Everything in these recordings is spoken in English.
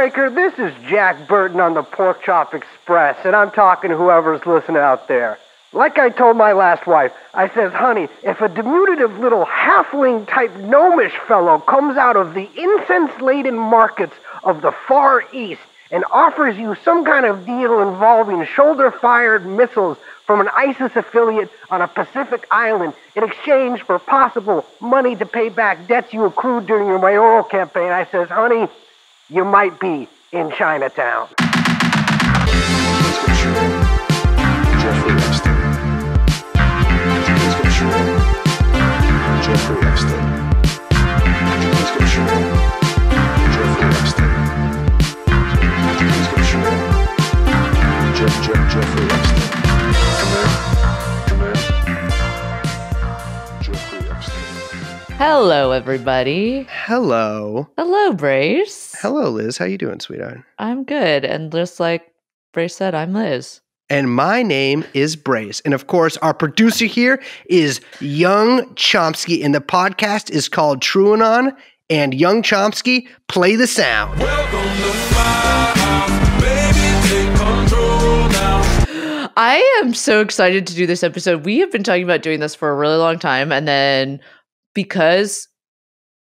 Breaker, this is Jack Burton on the Pork Chop Express, and I'm talking to whoever's listening out there. Like I told my last wife, I says, honey, if a diminutive little halfling-type gnomish fellow comes out of the incense-laden markets of the Far East and offers you some kind of deal involving shoulder-fired missiles from an ISIS affiliate on a Pacific island in exchange for possible money to pay back debts you accrued during your mayoral campaign, I says, honey, you might be in Chinatown. Jeffrey Epstein. Jeffrey Epstein. Jeffrey Epstein. Jeffrey Epstein. Come in. Jeffrey Epstein. Hello, everybody. Hello. Hello, Brace. Hello, Liz. How you doing, sweetheart? I'm good. And just like Brace said, I'm Liz. And my name is Brace. And of course, our producer here is Young Chomsky. And the podcast is called TrueAnon. And Young Chomsky, play the sound. Welcome to my house, baby, take control now. I am so excited to do this episode. We have been talking about doing this for a really long time. And then because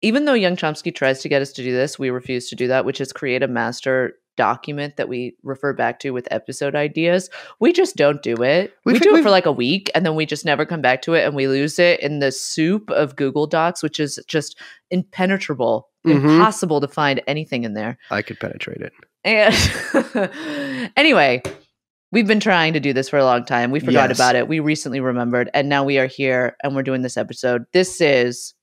even though Young Chomsky tries to get us to do this, we refuse to do that, which is create a master document that we refer back to with episode ideas. We just don't do it. We do it for like a week and then we just never come back to it and we lose it in the soup of Google Docs, which is just impenetrable, impossible to find anything in there. I could penetrate it. And anyway, we've been trying to do this for a long time. We forgot about it. We recently remembered and now we are here and we're doing this episode. This is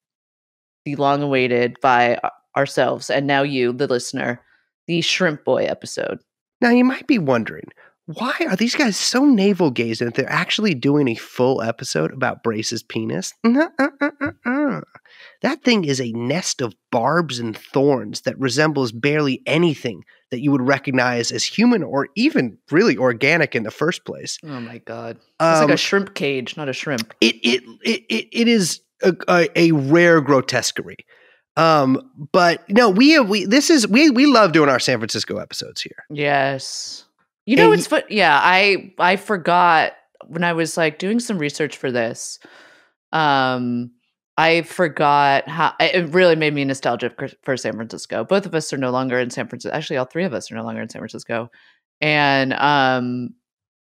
the long-awaited by ourselves and now you, the listener, the Shrimp Boy episode. Now, you might be wondering, why are these guys so navel-gazing that they're actually doing a full episode about Brace's penis? That thing is a nest of barbs and thorns that resembles barely anything that you would recognize as human or even really organic in the first place. Oh my God. It's like a shrimp cage, not a shrimp. It is a rare grotesquerie. But no, we love doing our San Francisco episodes here. Yes. You know, it's fun. Yeah. I forgot when I was like doing some research for this. I forgot how it really made me nostalgic for San Francisco. Both of us are no longer in San Francisco. Actually, all three of us are no longer in San Francisco. And,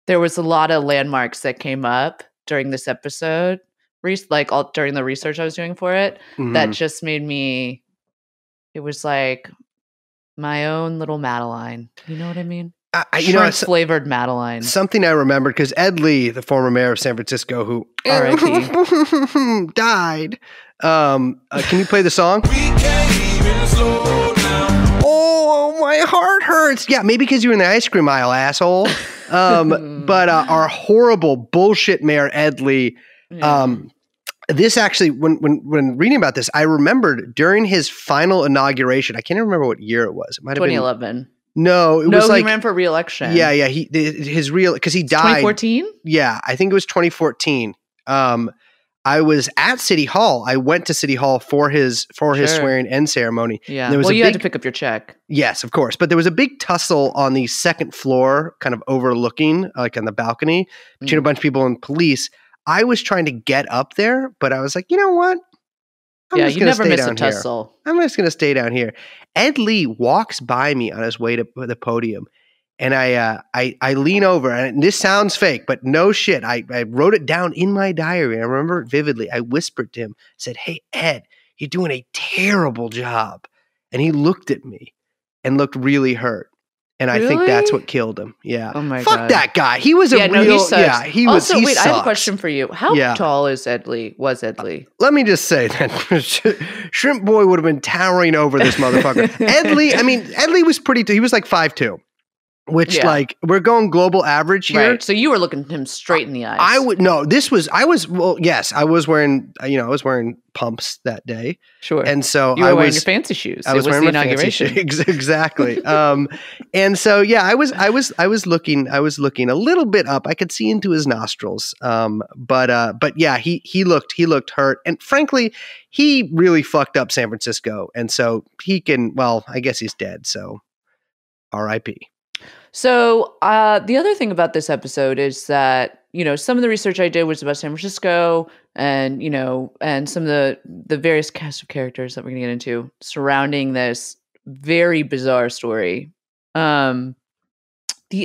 there was a lot of landmarks that came up during this episode. During the research I was doing for it, that just made me, it was like my own little Madeline. You know what I mean? Flavored Madeline. Something I remembered because Ed Lee, the former mayor of San Francisco, who R.I.P. died. Can you play the song? We can't even slow down. Oh, my heart hurts. Yeah, maybe because you were in the ice cream aisle, asshole. But our horrible bullshit mayor, Ed Lee, this actually, when reading about this, I remembered during his final inauguration, I can't even remember what year it was. It might have been 2011. No, it was like he ran for re-election. Yeah. Because he died. 2014. Yeah, I think it was 2014. I was at City Hall. I went to City Hall for his swearing-in ceremony. Yeah. Well, you had to pick up your check. Yes, of course. But there was a big tussle on the second floor, kind of overlooking, like on the balcony, between a bunch of people and police. I was trying to get up there, but I was like, you know what? I'm just going to stay down here. Tussle. I'm just going to stay down here. Ed Lee walks by me on his way to the podium, and I lean over, and this sounds fake, but no shit. I wrote it down in my diary. I remember it vividly. I whispered to him, said, "Hey, Ed, you're doing a terrible job." And he looked at me and looked really hurt. And I think that's what killed him. Yeah. Oh my God. Fuck that guy. He was he also, he wait, sucks. I have a question for you. How tall is Ed Lee? Was Ed Lee? Let me just say that Shrimp Boy would have been towering over this motherfucker. Ed Lee was he was like 5'2". Which we're going global average here. Right. So you were looking him straight in the eyes. I was wearing pumps that day. Sure. And so you were wearing your fancy shoes. I was wearing my inauguration. Exactly. And so I was looking a little bit up. I could see into his nostrils. But yeah, he looked hurt. And frankly, he really fucked up San Francisco. And so I guess he's dead. So R.I.P. So the other thing about this episode is that, some of the research I did was about San Francisco and, and some of the various cast of characters that we're going to get into surrounding this very bizarre story. The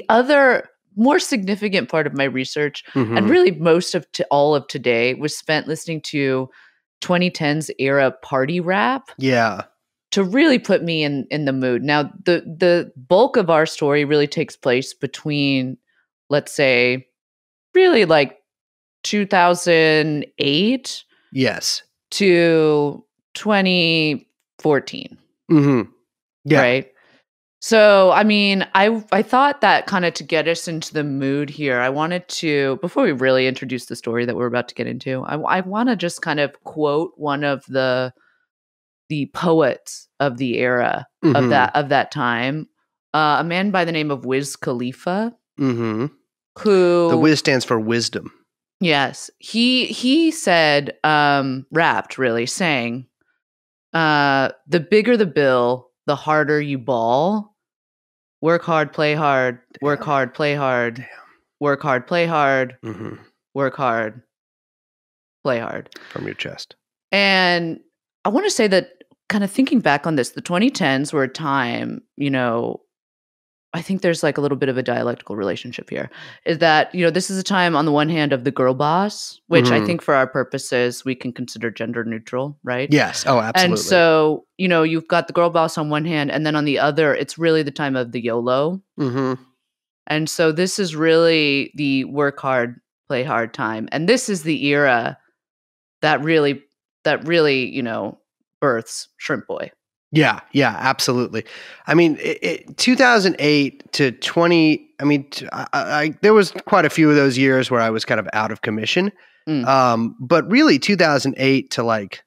other more significant part of my research, and really most of all of today, was spent listening to 2010s era party rap. Yeah. To really put me in the mood. Now, the bulk of our story really takes place between, let's say, really like 2008 Yes. to 2014. Mm-hmm. Yeah. Right? So, I mean, I thought that kind of to get us into the mood here, I wanted to, before we really introduce the story that we're about to get into, I want to just kind of quote one of the poets of the era of that time, a man by the name of Wiz Khalifa, Mm-hmm. who The Wiz stands for wisdom. Yes, he said, rapped really, saying, "The bigger the bill, the harder you ball. Work hard, play hard. Work hard, play hard. Work hard, play hard. Mm-hmm. Work hard, play hard." From your chest. And I want to say that, kind of thinking back on this, the 2010s were a time, I think there's like a little bit of a dialectical relationship here, is that, this is a time on the one hand of the girl boss, which I think for our purposes, we can consider gender neutral, right? Yes. Oh, absolutely. And so, you've got the girl boss on one hand, and then on the other, it's really the time of the YOLO. Mm-hmm. And so this is really the work hard, play hard time. And this is the era that really, births Shrimp Boy. Yeah, absolutely. I mean, 2008 to 20. I mean, there was quite a few of those years where I was kind of out of commission. But really, 2008 to like,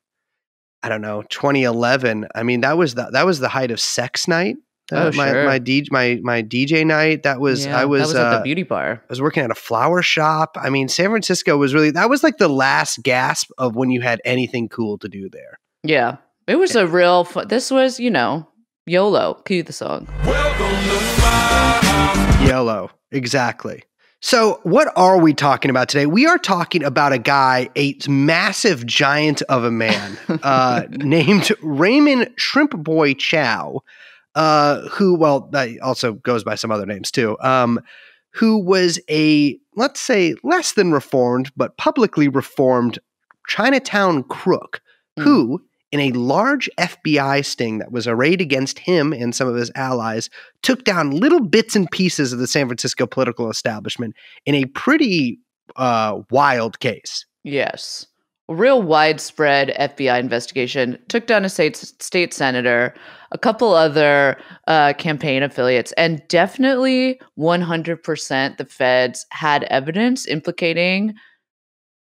I don't know, 2011. I mean, that was the height of Sex Night. Sure. My DJ night. That was Yeah, I was that was at the beauty bar. I was working at a flower shop. I mean, San Francisco was that was like the last gasp of when you had anything cool to do there. Yeah. It was a real this was, YOLO. Cue the song. Welcome to my house. YOLO. Exactly. So what are we talking about today? We are talking about a guy, a massive giant of a man named Raymond Shrimp Boy Chow, who, well, also goes by some other names too, who was a, let's say, less than reformed, but publicly reformed Chinatown crook who, in a large FBI sting that was arrayed against him and some of his allies, took down little bits and pieces of the San Francisco political establishment in a pretty wild case. Yes. A real widespread FBI investigation. Took down a state senator, a couple other campaign affiliates, and definitely 100% the feds had evidence implicating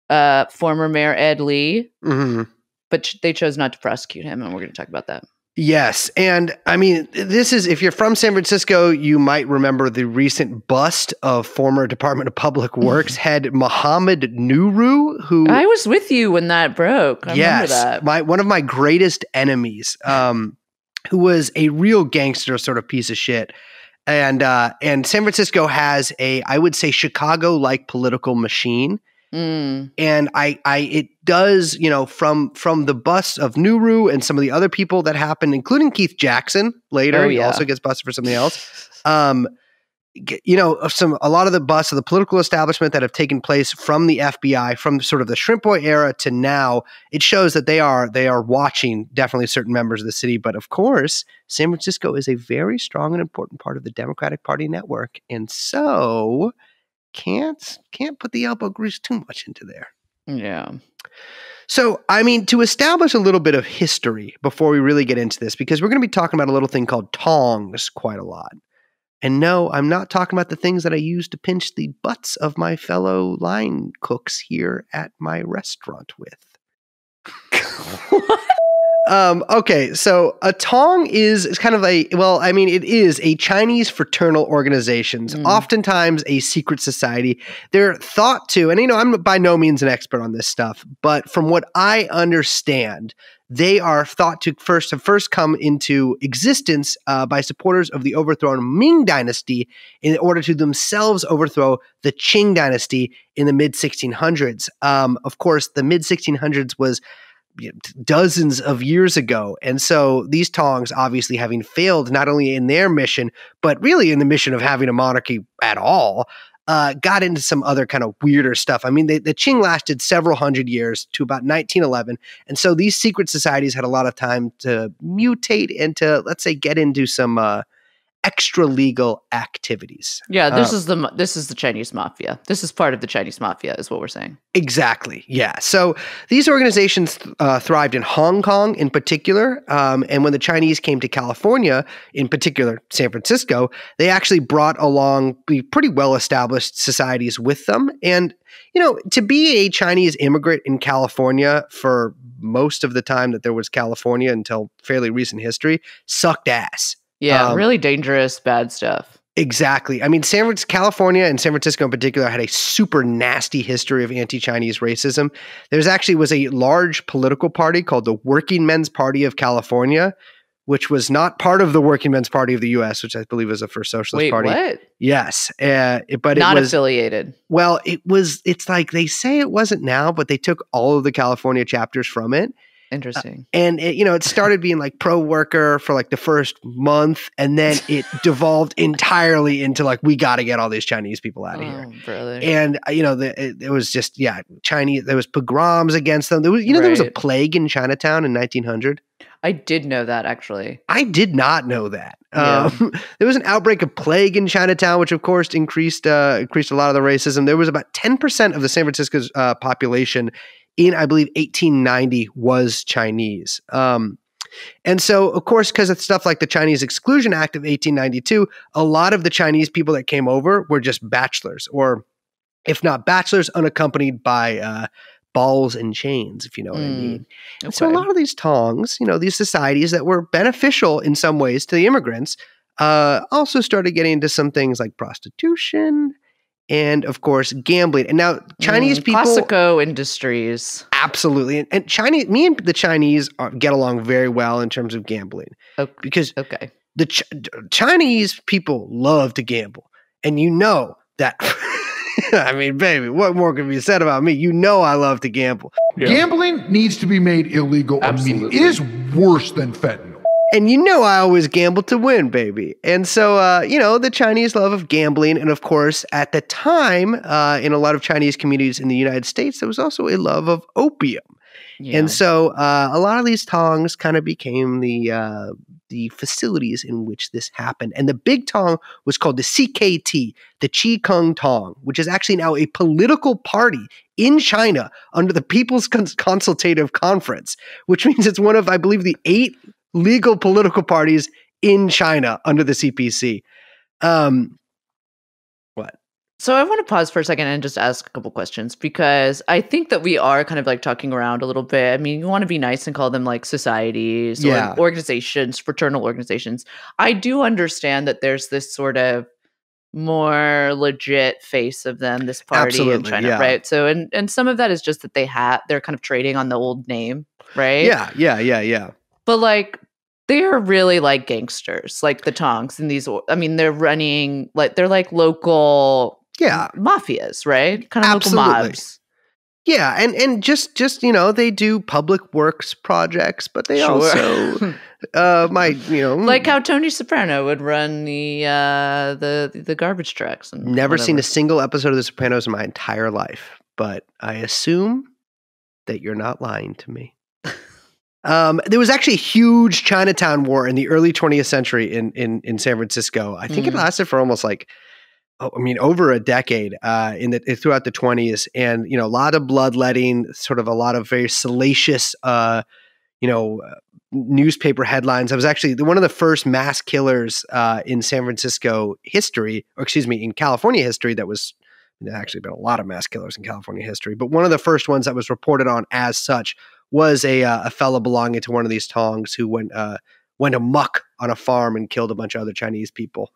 former Mayor Ed Lee. Mm-hmm. But they chose not to prosecute him, and we're going to talk about that. Yes. And I mean, this is, if you're from San Francisco, you might remember the recent bust of former Department of Public Works head Mohammed Nuru, who I was with you when that broke. I remember that. One of my greatest enemies, who was a real gangster sort of piece of shit. And San Francisco has I would say, Chicago-like political machine. And it does, from the bust of Nuru and some of the other people that happened, including Keith Jackson later, he also gets busted for something else. A lot of the busts of the political establishment that have taken place from the FBI, from sort of the Shrimp Boy era to now, it shows that they are watching definitely certain members of the city. But of course, San Francisco is a very strong and important part of the Democratic Party network. And so can't put the elbow grease too much into there. Yeah. So, I mean, to establish a little bit of history before we really get into this, because we're going to be talking about a little thing called tongs quite a lot. And no, I'm not talking about the things that I use to pinch the butts of my fellow line cooks here at my restaurant with. Okay, so a tong is kind of it is a Chinese fraternal organization, oftentimes a secret society. They're thought to, and I'm by no means an expert on this stuff, but from what I understand, they are thought to have first come into existence by supporters of the overthrown Ming Dynasty in order to themselves overthrow the Qing Dynasty in the mid-1600s. Of course, the mid-1600s was dozens of years ago. And so these Tongs, obviously having failed not only in their mission, but really in the mission of having a monarchy at all, got into some other kind of weirder stuff. I mean, the Qing lasted several hundred years to about 1911. And so these secret societies had a lot of time to mutate and to, let's say, get into some extra legal activities. Yeah, this is the Chinese mafia. This is part of the Chinese mafia, is what we're saying. Exactly. Yeah. So these organizations thrived in Hong Kong in particular. And when the Chinese came to California, in particular San Francisco, they actually brought along pretty well-established societies with them. And, to be a Chinese immigrant in California for most of the time that there was California until fairly recent history sucked ass. Yeah, really dangerous, bad stuff. Exactly. I mean, California and San Francisco in particular had a super nasty history of anti-Chinese racism. There's actually was a large political party called the Working Men's Party of California, which was not part of the Working Men's Party of the U.S., which I believe was the first socialist party. Wait, what? Yes. But not it was affiliated. Well, it's like they say it wasn't now, but they took all of the California chapters from it. Interesting. And it started being like pro-worker for like the first month, and then it devolved entirely into like, we got to get all these Chinese people out of here. Brother. And it was just Chinese. There was pogroms against them. There was there was a plague in Chinatown in 1900. I did know that, actually. I did not know that. Yeah. There was an outbreak of plague in Chinatown, which of course increased a lot of the racism. There was about 10% of the San Francisco's population in, I believe, 1890 was Chinese. And so, of course, because of stuff like the Chinese Exclusion Act of 1892, a lot of the Chinese people that came over were just bachelors, or if not bachelors, unaccompanied by balls and chains, if you know what I mean. Okay. So a lot of these Tongs, these societies that were beneficial in some ways to the immigrants, also started getting into some things like prostitution, and of course, gambling. And now Chinese people, Classico industries, absolutely. And me and the Chinese get along very well in terms of gambling, because the Chinese people love to gamble, and that. I mean, baby, what more can be said about me? I love to gamble. Yeah. Gambling needs to be made illegal immediately. It is worse than fentanyl. And I always gamble to win, baby. And so, the Chinese love of gambling. And of course, at the time, in a lot of Chinese communities in the United States, there was also a love of opium. Yeah. And so a lot of these Tongs kind of became the facilities in which this happened. And the big Tong was called the CKT, the Chi Kung Tong, which is actually now a political party in China under the People's Consultative Conference, which means it's one of, I believe, the 8 legal political parties in China under the CPC. What? So I want to pause for a second and just ask a couple questions, because I think that we are kind of like talking around a little bit. I mean, you want to be nice and call them like societies or organizations, fraternal organizations. I do understand that there's this sort of more legit face of them, this party in China, right? So, and some of that is just that they're kind of trading on the old name, right? Yeah. But like, they're really like gangsters, like the Tongs and these. I mean, they're running they're like local mafias, right? Kind of local mobs. Yeah, and just they do public works projects, but they also might like how Tony Soprano would run the garbage trucks. And never seen a single episode of The Sopranos in my entire life, but I assume that you're not lying to me. There was actually a huge Chinatown war in the early 20th century in San Francisco. I think it lasted for almost over a decade throughout the 20s, and a lot of bloodletting, sort of a lot of very salacious newspaper headlines. I was actually one of the first mass killers in San Francisco history, or excuse me, in California history. There's actually been a lot of mass killers in California history, but one of the first ones that was reported on as such was a fellow belonging to one of these Tongs who went amok on a farm and killed a bunch of other Chinese people.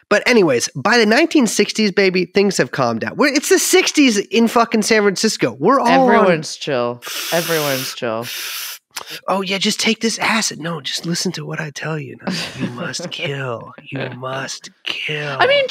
But anyways, by the 1960s, baby, things have calmed down. It's the 60s in fucking San Francisco. We're all Everyone's chill. Everyone's chill. Oh yeah, just take this acid. No, just listen to what I tell you. No, you must kill. You must kill. I mean,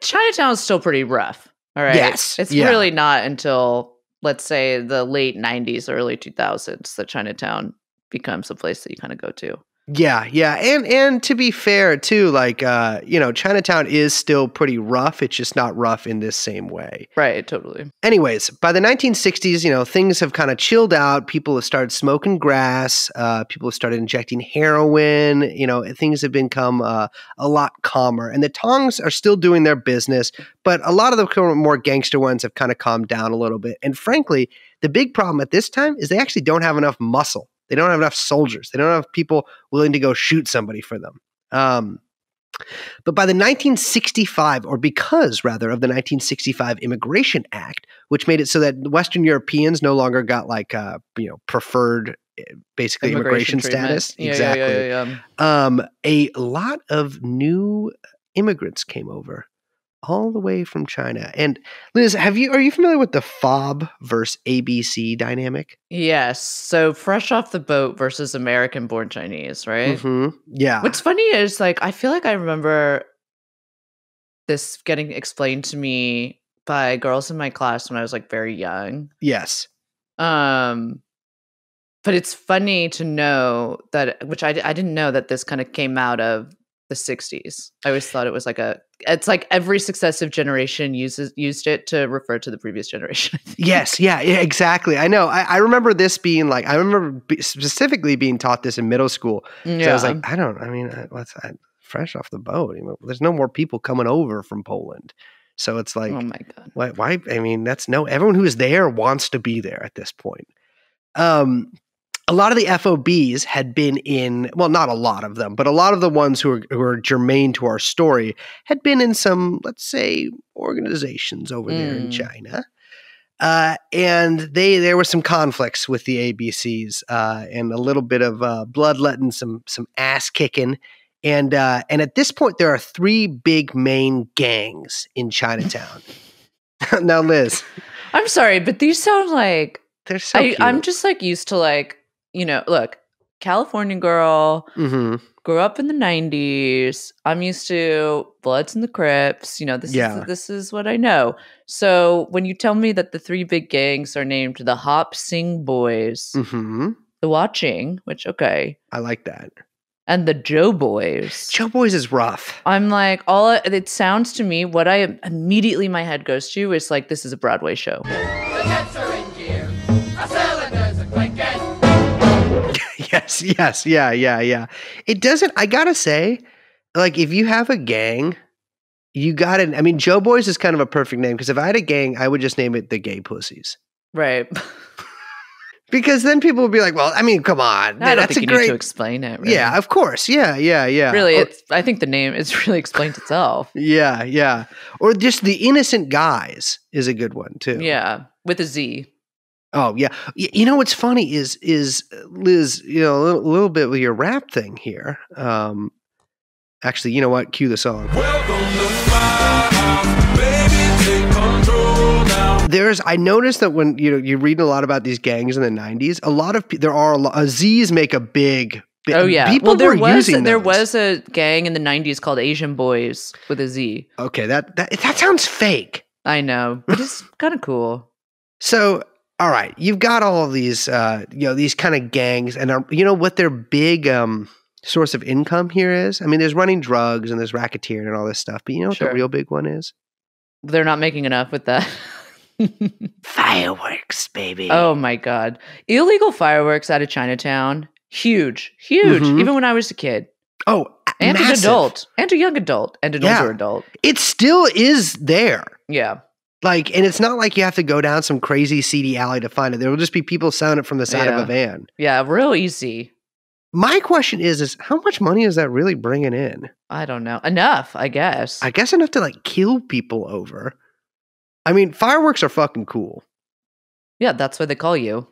Chinatown is still pretty rough. All right. Yes, It's yeah. really not until, let's say, the late 90s, early 2000s that Chinatown becomes a place that you kind of go to. Yeah, yeah. And to be fair, too, like, Chinatown is still pretty rough. It's just not rough in this same way. Right, totally. Anyways, by the 1960s, things have kind of chilled out. People have started smoking grass. People have started injecting heroin. Things have become a lot calmer. And the Tongs are still doing their business, but a lot of the more gangster ones have kind of calmed down a little bit. And frankly, the big problem at this time is they actually don't have enough muscle. They don't have enough soldiers. They don't have people willing to go shoot somebody for them. But by the 1965, or because rather of the 1965 Immigration Act, which made it so that Western Europeans no longer got like preferred basically immigration status. Yeah, exactly. yeah. A lot of new immigrants came over all the way from China. And Liz, are you familiar with the FOB versus ABC dynamic? Yes. So fresh off the boat versus American-born Chinese, right? Mm-hmm. Yeah. What's funny is, like, I feel like I remember this getting explained to me by girls in my class when I was like very young. Yes. But it's funny to know that, which I didn't know that this kind of came out of the 60s. I always thought it was it's like every successive generation used it to refer to the previous generation. I think. Yes, yeah, exactly. I know. I remember this being like, I remember specifically being taught this in middle school. So I was like, fresh off the boat. There's no more people coming over from Poland. So it's like, oh my God. Why? I mean, everyone who is there wants to be there at this point. A lot of the FOBs had been in, well, not a lot of them, but a lot of the ones who are germane to our story had been in some, let's say, organizations over there in China. And there were some conflicts with the ABCs and a little bit of bloodletting, some ass kicking. And at this point, there are 3 big main gangs in Chinatown. Now, Liz. I'm sorry, but these sound like, they're so cute. I'm just like used to like, look, California girl, grew up in the 90s. I'm used to Bloods and the Crips. This is what I know. So when you tell me that the 3 big gangs are named the Hop Sing Boys, the Watching, which, okay. I like that. And the Joe Boys. Joe Boys is rough. I'm like, it sounds to me, what I immediately my head goes to is like, this is a Broadway show. The jets are in gear. Our cylinders are clicking. Yes, yeah. It doesn't, I gotta say, like, if you have a gang, you gotta, I mean, Joe Boys is kind of a perfect name, because if I had a gang, I would just name it the Gay Pussies. Right. Because then people would be like, well, I mean, come on. I don't think you need to explain it. Really. Yeah, of course. Yeah. Really, I think the name, it's really explained itself. Yeah. Or just The Innocent Guys is a good one, too. Yeah, with a Z. Oh, yeah. You know what's funny is Liz, a little bit with your rap thing here. Actually, you know what? Cue the song. Welcome to my house, baby, take control now. I noticed that when you read a lot about these gangs in the 90s, Z's make a big. Oh yeah, people there were was a gang in the 90s called Asian Boys with a Z. Okay, that sounds fake. I know, but it's kind of cool. So, all right, you've got all of these, these kind of gangs, and what their big source of income here is? I mean, there's running drugs and there's racketeering and all this stuff, but you know what the real big one is? They're not making enough with that. Fireworks, baby. Oh my God. Illegal fireworks out of Chinatown. Huge. Even when I was a kid. Oh, and massive. An adult. And a young adult. And an older adult. It still is there. Yeah. And it's not like you have to go down some crazy seedy alley to find it. There will just be people selling it from the side of a van. Yeah, real easy. My question is how much money is that really bringing in? I don't know. Enough, I guess. I guess enough to like kill people over. I mean, fireworks are fucking cool. Yeah, that's what they call you.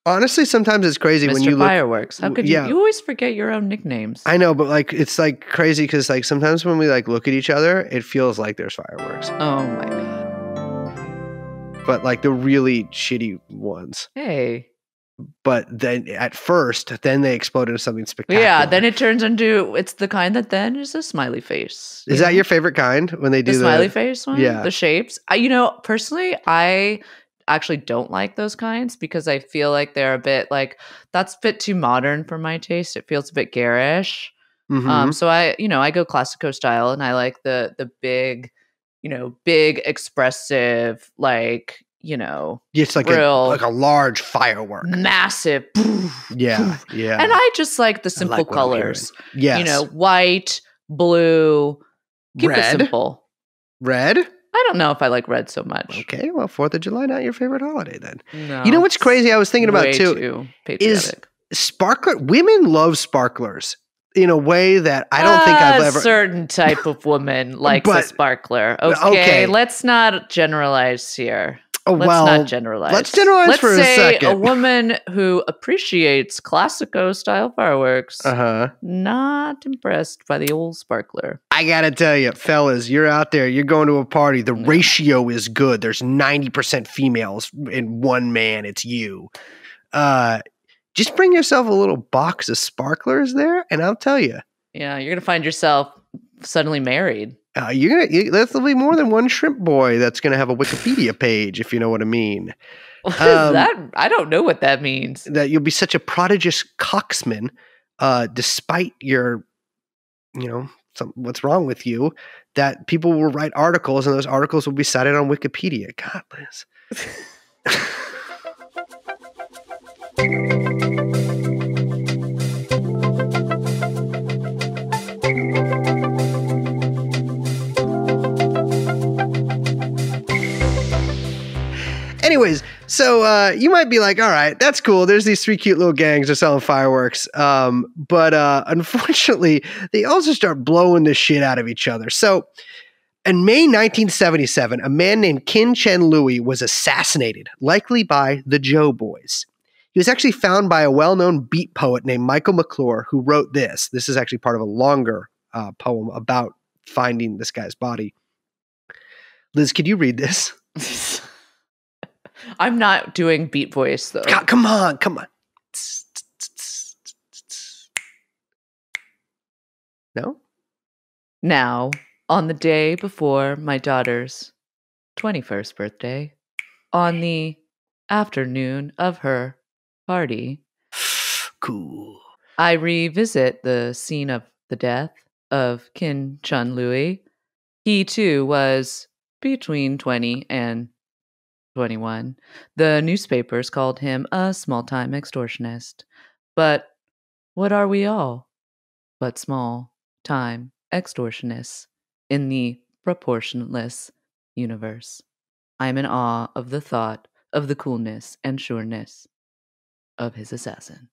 Honestly, sometimes it's crazy when Mr. you look. Fireworks. How could you? Yeah. You always forget your own nicknames. I know, but like it's like crazy because like sometimes when we like look at each other, it feels like there's fireworks, Oh my god. but like the really shitty ones. Hey. But then at first, then they explode into something spectacular. Yeah, then it turns into it's the kind that then is a smiley face. Is that your favorite kind when they do the smiley face one? Yeah. The shapes? Personally, I actually don't like those kinds because I feel like they're a bit like that's a bit too modern for my taste. It feels a bit garish. Mhm. So I go classico style and I like the big, big expressive, like, It's like real a large firework. massive. Yeah, yeah. And I just like the simple like what I'm colors. hearing. Yes. White, blue. Keep it Red? simple. Red? I don't know if I like red so much. Okay, well, 4th of July, not your favorite holiday then. No, You know what's crazy I was thinking about way too? Is patriotic. sparkler. Women love sparklers in a way that I don't think I've ever. A certain type of woman likes a But- sparkler. okay. Okay, let's not generalize here. Oh, Let's well, not generalize. let's generalize for a say second. a woman who appreciates classico style fireworks, Uh-huh. not impressed by the old sparkler. I gotta tell you, fellas, you're out there, you're going to a party, the ratio is good. There's 90% females and 1 man, it's you. Just bring yourself a little box of sparklers there, and I'll tell you, Yeah, you're gonna find yourself suddenly married. there'll be more than one shrimp boy that's gonna have a Wikipedia page, if you know what I mean. What is that? I don't know what that means. That you'll be such a prodigious coxman, despite your, what's wrong with you, that people will write articles and those articles will be cited on Wikipedia. God, Liz. Anyways, so you might be like, all right, that's cool. There's these 3 cute little gangs that are selling fireworks. But unfortunately, they also start blowing the shit out of each other. So in May 1977, a man named Kin Chen Louis was assassinated, likely by the Joe Boys. He was actually found by a well-known beat poet named Michael McClure, who wrote this. This is actually part of a longer poem about finding this guy's body. Liz, could you read this? I'm not doing beat voice though. God, come on. No? Now, on the day before my daughter's 21st birthday, on the afternoon of her party, Cool. I revisit the scene of the death of Kin Chun Louis. He too was between 20 and 21. The newspapers called him a small-time extortionist. But what are we all but small-time extortionists in the proportionless universe? I'm in awe of the thought of the coolness and sureness of his assassin.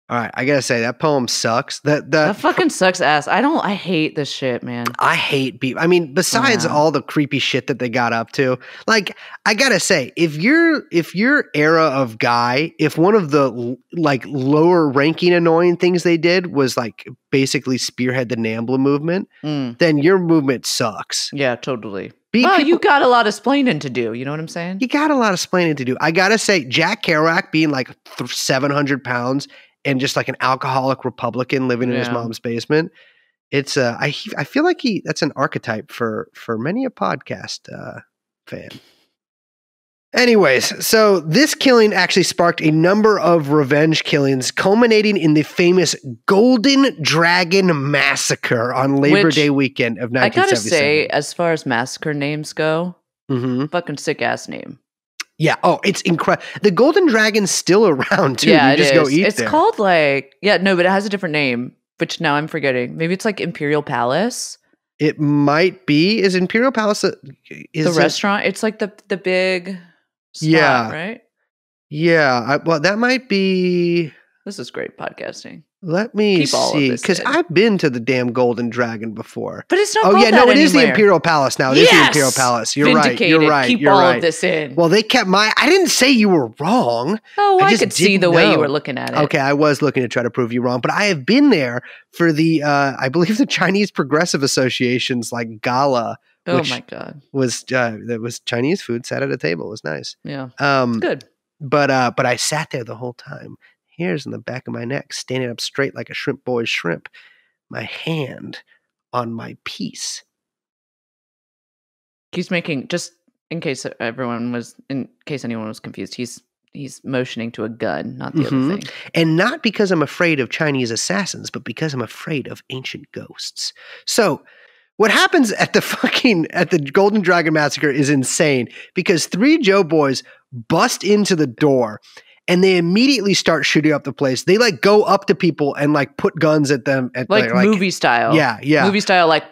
All right, I gotta say that poem sucks. That fucking sucks ass. I hate this shit, man. I hate people. I mean, besides Yeah. all the creepy shit that they got up to, like I gotta say, if your era of guy, if one of the like lower ranking annoying things they did was like basically spearhead the NAMBLA movement, then your movement sucks. Yeah, totally. Beat Well, you people- got a lot of splaining to do. You know what I'm saying? You got a lot of explaining to do. I gotta say, Jack Kerouac being like 700 pounds and just like an alcoholic Republican living in his Yeah. mom's basement. It's I feel like that's an archetype for many a podcast fan. Anyways, so this killing actually sparked a number of revenge killings, culminating in the famous Golden Dragon Massacre on Labor Which, Day weekend of I gotta 1977. say, as far as massacre names go, Mm-hmm. fucking sick ass name. Yeah. Oh, it's incredible. The Golden Dragon's still around too. Yeah, you it just is. go eat It's there. called like no, but it has a different name, which now I'm forgetting. Maybe it's like Imperial Palace, It might be. Is Imperial Palace is the it- restaurant. It's like the big spot, Yeah. right? Yeah. Well, that might be. This is great podcasting. Let me Keep all of see, this because in. I've been to the damn Golden Dragon before. But it's not Oh called yeah, no, that it is the anymore. Imperial Palace now. It is the Yes! Imperial Palace. You're right. Vindicated. You're right. Keep You're all right. of this in. Well, they kept I didn't say you were wrong. Oh, I just could see didn't the way you know. were looking at it. Okay, I was looking to try to prove you wrong, but I have been there for the, I believe the Chinese Progressive Association's like gala, Oh which my God. was that was Chinese food sat at a table. It was nice. Yeah. Good. Good. But I sat there the whole time. Hairs in the back of my neck, standing up straight like a shrimp boy's shrimp. My hand on my piece. He's making, just in case anyone was confused, he's motioning to a gun, not the other thing. And not because I'm afraid of Chinese assassins, but because I'm afraid of ancient ghosts. So what happens at the Golden Dragon Massacre is insane because 3 Joe boys bust into the door and they immediately start shooting up the place. They like go up to people and like put guns at them at Like movie style. Yeah. Movie style, like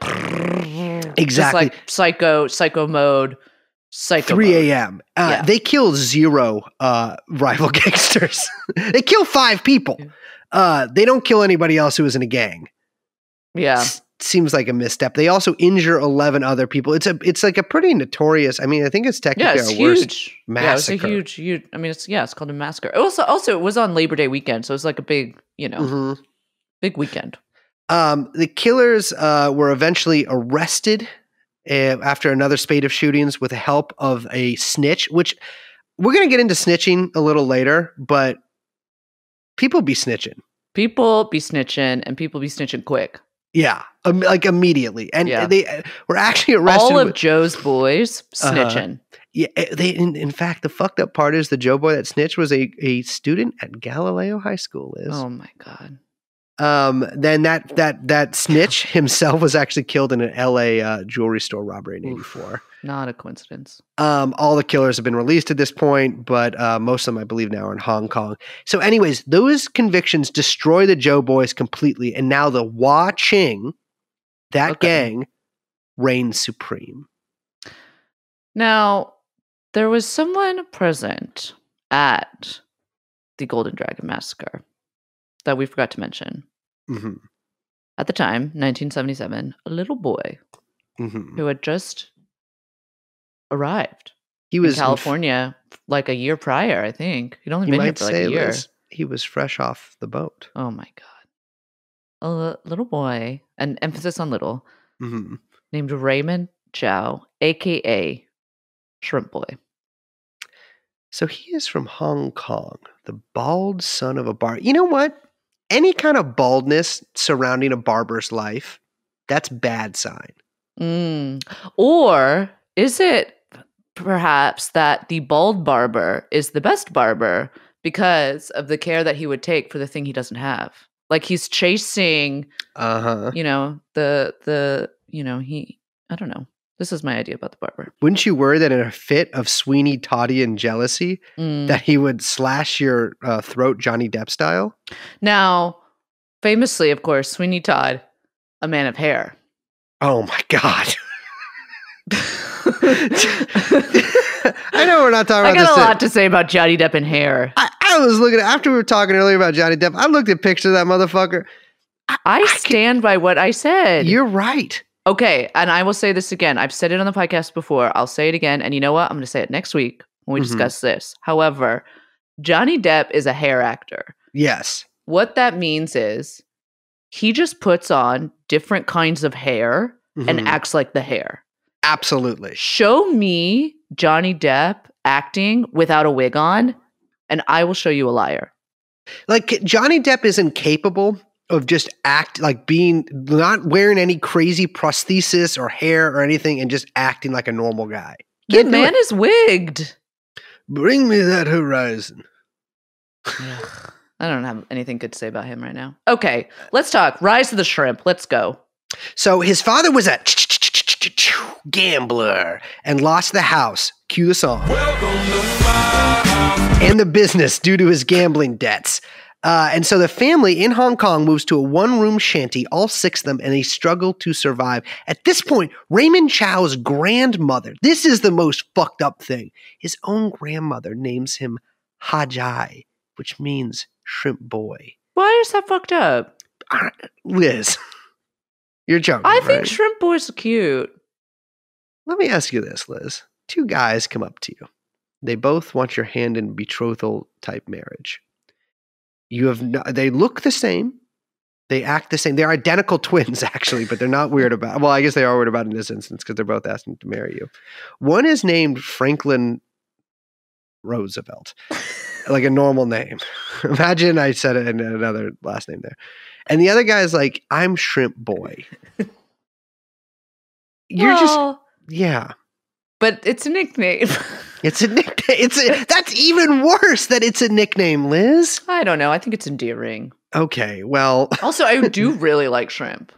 Exactly. Just like psycho mode. 3 a.m. Yeah. They kill 0 rival gangsters. They kill 5 people. They don't kill anybody else who is in a gang. Yeah. Seems like a misstep. They also injure 11 other people. It's like a pretty notorious. I mean, I think it's technically it's our worst huge. massacre. Yeah, it was a huge. I mean, it's called a massacre. Also, it was on Labor Day weekend, so it was like a big, big weekend. The killers were eventually arrested after another spate of shootings with the help of a snitch, which we're going to get into snitching a little later, but people be snitching. People be snitching, and people be snitching quick. Yeah, like immediately. And Yeah. they were actually arrested. All of Joe's boys snitching. Yeah, in fact, the fucked up part is the Joe boy that snitched was a student at Galileo High School, Liz. Oh my God. Then that snitch himself was actually killed in an LA jewelry store robbery in '84. Not a coincidence. All the killers have been released at this point, but most of them, I believe, now are in Hong Kong. So anyways, those convictions destroy the Joe boys completely, and now the Hua Qing, that gang, reigns supreme. Now, there was someone present at the Golden Dragon Massacre that we forgot to mention. Mm-hmm. At the time, 1977, a little boy Mm-hmm. who had just arrived He was in California like a year prior, I think. He'd only been here for like a year. Liz, he was fresh off the boat. Oh my God. A little boy, an emphasis on little, Mm-hmm. named Raymond Chow, a.k.a. Shrimp Boy. So he is from Hong Kong, the bald son of a barber. You know what? Any kind of baldness surrounding a barber's life, that's bad sign. Or is it perhaps that the bald barber is the best barber because of the care that he would take for the thing he doesn't have? Like he's chasing, Uh-huh. I don't know. This is my idea about the barber. Wouldn't you worry that in a fit of Sweeney Toddian jealousy that he would slash your throat Johnny Depp style? Now, famously, of course, Sweeney Todd, a man of hair. Oh my God. I know we're not talking I about this. got a lot to say about Johnny Depp and hair. I was looking, after we were talking earlier about Johnny Depp, I looked at pictures of that motherfucker. I stand by what I said. You're right. Okay, and I will say this again. I've said it on the podcast before. I'll say it again. And you know what? I'm going to say it next week when we discuss this. However, Johnny Depp is a hair actor. Yes. What that means is he just puts on different kinds of hair and acts like the hair. Absolutely. Show me Johnny Depp acting without a wig on, and I will show you a liar. Like Johnny Depp is incapable of just not wearing any crazy prosthesis or hair or anything and just acting like a normal guy. The Can't do man it. is wigged. Bring me that horizon. I don't have anything good to say about him right now. Okay, let's talk. Rise of the Shrimp. Let's go. So his father was a gambler and lost the house. Cue the song. And the business due to his gambling debts. And so the family in Hong Kong moves to a one-room shanty, all 6 of them, and they struggle to survive. At this point, Raymond Chow's grandmother, this is the most fucked up thing. His own grandmother names him Hajai, which means shrimp boy. Why is that fucked up? Liz, you're joking. I think right? Shrimp Boy's cute. Let me ask you this, Liz. Two guys come up to you. They both want your hand in betrothal type marriage. They look the same. They act the same. They're identical twins, actually, but they're not weird about. Well, I guess they are weird about it in this instance because they're both asking to marry you. One is named Franklin Roosevelt, like a normal name. Imagine I said it in another last name there, and the other guy is like, I'm Shrimp Boy. Yeah. But it's a nickname. It's a nickname. That's even worse that it's a nickname, Liz. I don't know. I think it's endearing. Okay, well. Also, I do really like shrimp.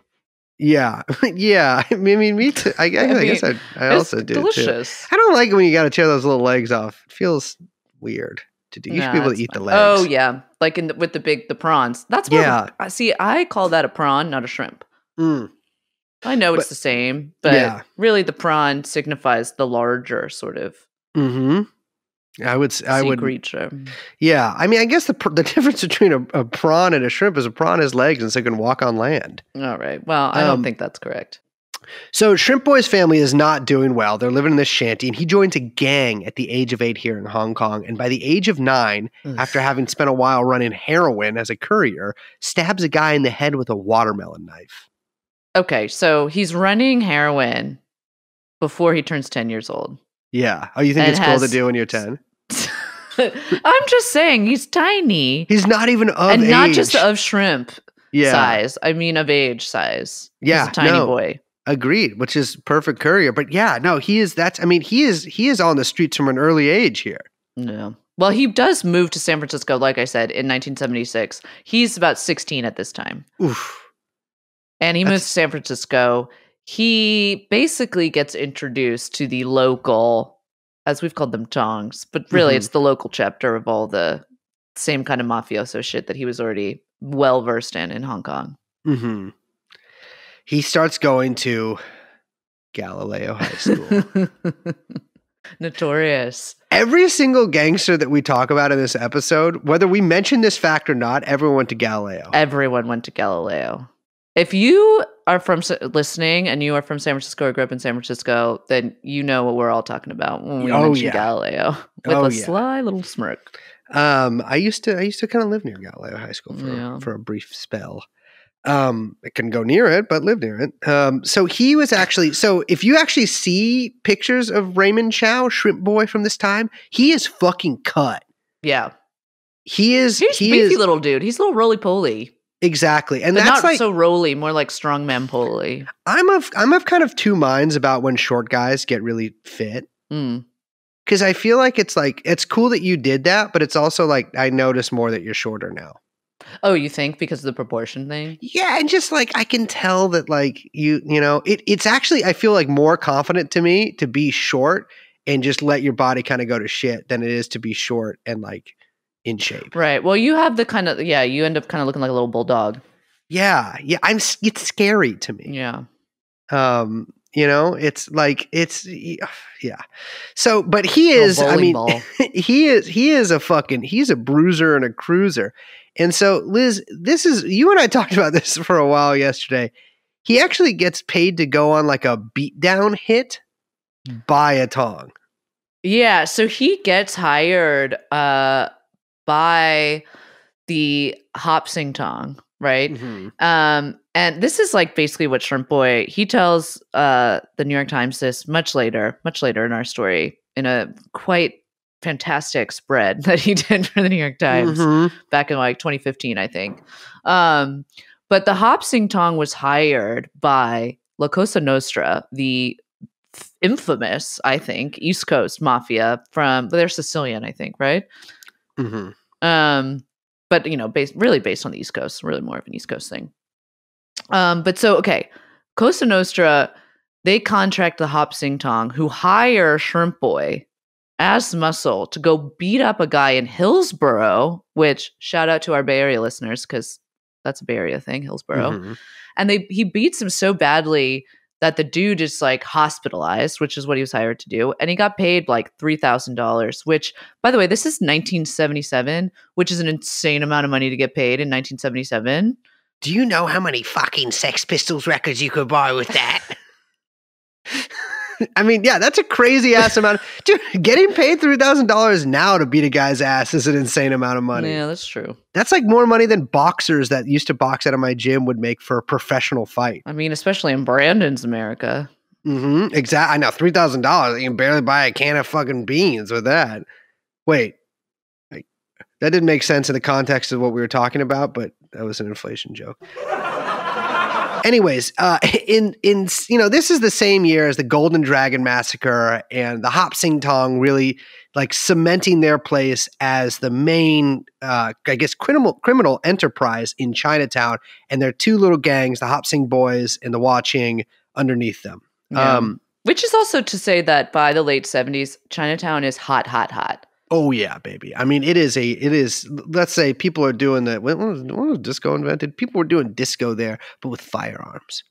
Yeah, yeah. I mean, me too. I guess I also do delicious. too. I don't like it when you got to tear those little legs off. It feels weird to do. You should be able to eat the legs. Oh yeah, like with the prawns. That's what. Yeah. See, I call that a prawn, not a shrimp. I know it's the same, but really the prawn signifies the larger sort of. Mm-hmm. I would. Creature. Yeah, I mean, I guess the difference between a prawn and a shrimp is a prawn has legs and so it can walk on land. All right. Well, I don't think that's correct. So Shrimp Boy's family is not doing well. They're living in this shanty, and he joins a gang at the age of 8 here in Hong Kong. And by the age of 9, after having spent a while running heroin as a courier, stabs a guy in the head with a watermelon knife. Okay, so he's running heroin before he turns 10 years old. Yeah. Oh, you think it's cool to do when you're 10? I'm just saying, he's tiny. He's not even of age. And not age. just of shrimp size. I mean of age size. Yeah. He's a tiny boy. Agreed, which is perfect courier. But yeah, no, he is on the streets from an early age here. No. Well, he does move to San Francisco, like I said, in 1976. He's about 16 at this time. Oof. And he moves to San Francisco. He basically gets introduced to the local, as we've called them, tongs, but really it's the local chapter of all the same kind of mafioso shit that he was already well versed in Hong Kong. Mm-hmm. He starts going to Galileo High School. Notorious. Every single gangster that we talk about in this episode, whether we mention this fact or not, everyone went to Galileo. Everyone went to Galileo. If you are listening and you are from San Francisco or grew up in San Francisco, then you know what we're all talking about when we mention Galileo with a sly little smirk. I used to kind of live near Galileo High School for a brief spell. I couldn't go near it, but lived near it. So he was actually, if you actually see pictures of Raymond Chow, Shrimp Boy from this time, he is fucking cut. Yeah. He's beefy little dude. He's a little roly-poly. Exactly. And but that's not so roly, more like strongman poly. I'm of kind of two minds about when short guys get really fit. Because I feel like it's cool that you did that, but it's also like I notice more that you're shorter now. Oh, you think because of the proportion thing? Yeah, and just like I can tell that like you know, it's actually I feel like more confident to me to be short and just let your body kind of go to shit than it is to be short and like in shape. Right. Well, you have the kind of you end up kind of looking like a little bulldog. Yeah. It's scary to me. Yeah. You know, it's yeah. So, but he is, I mean, he's a bruiser and a cruiser. And so, Liz, you and I talked about this for a while yesterday. He actually gets paid to go on like a beatdown hit by a tong. Yeah. So he gets hired by the Hop Sing Tong, right? And this is like basically what Shrimp Boy, he tells the New York Times this much later in our story in a quite fantastic spread that he did for the New York Times back in like 2015, I think. But the Hop Sing Tong was hired by La Cosa Nostra, the infamous, I think, East Coast mafia they're Sicilian, I think, right? But you know, really based on the East Coast, really more of an East Coast thing. But so, okay, Cosa Nostra, they contract the Hop Sing Tong, who hire Shrimp Boy as muscle to go beat up a guy in Hillsborough, which shout out to our Bay Area listeners, because that's a Bay Area thing, Hillsborough. And he beats him so badly that the dude is like hospitalized, which is what he was hired to do, and he got paid like $3,000. Which, by the way, this is 1977, which is an insane amount of money to get paid in 1977. Do you know how many fucking Sex Pistols records you could buy with that? I mean, yeah, that's a crazy ass amount. Dude, getting paid $3,000 now to beat a guy's ass is an insane amount of money. Yeah, that's true. That's like more money than boxers that used to box out of my gym would make for a professional fight. I mean, especially in Brandon's America. Mm-hmm. Exactly. I know, $3,000. You can barely buy a can of fucking beans with that. Wait, that didn't make sense in the context of what we were talking about, but that was an inflation joke. Anyways, this is the same year as the Golden Dragon Massacre and the Hop Sing Tong really like cementing their place as the main, criminal enterprise in Chinatown. And there are two little gangs, the Hop Sing Boys and the Watching, underneath them. Yeah. Which is also to say that by the late 70s, Chinatown is hot, hot, hot. Oh yeah, baby. I mean, it is, let's say people are doing when was disco invented? People were doing disco there, but with firearms.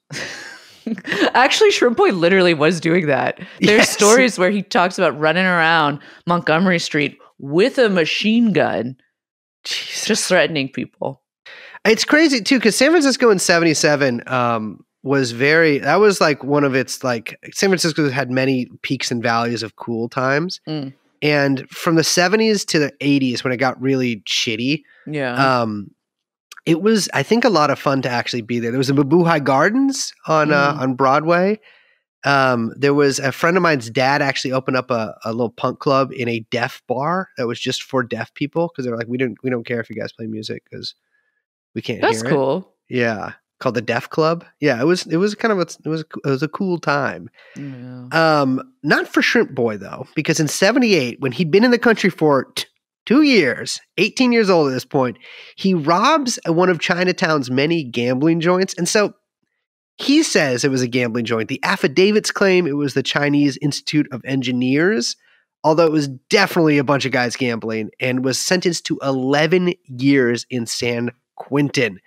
Actually, Shrimp Boy literally was doing that. There's Yes. stories where he talks about running around Montgomery Street with a machine gun, just threatening people. It's crazy too, because San Francisco in 77 that was like one of its, like, San Francisco had many peaks and valleys of cool times. Mm. And from the 70s to the 80s, when it got really shitty, Yeah. it was, I think, a lot of fun to actually be there. There was a Mabuhay Gardens on Broadway. There was a friend of mine's dad actually opened up a little punk club in a deaf bar that was just for deaf people, because they were like, we don't care if you guys play music because we can't That's hear it. cool. Yeah, called the Deaf Club. Yeah, it was a cool time. Yeah. Not for Shrimp Boy though, because in 78, when he'd been in the country for 2 years, 18 years old at this point, he robs one of Chinatown's many gambling joints. And so he says it was a gambling joint. The affidavits claim it was the Chinese Institute of Engineers, although it was definitely a bunch of guys gambling, and was sentenced to 11 years in San Quentin.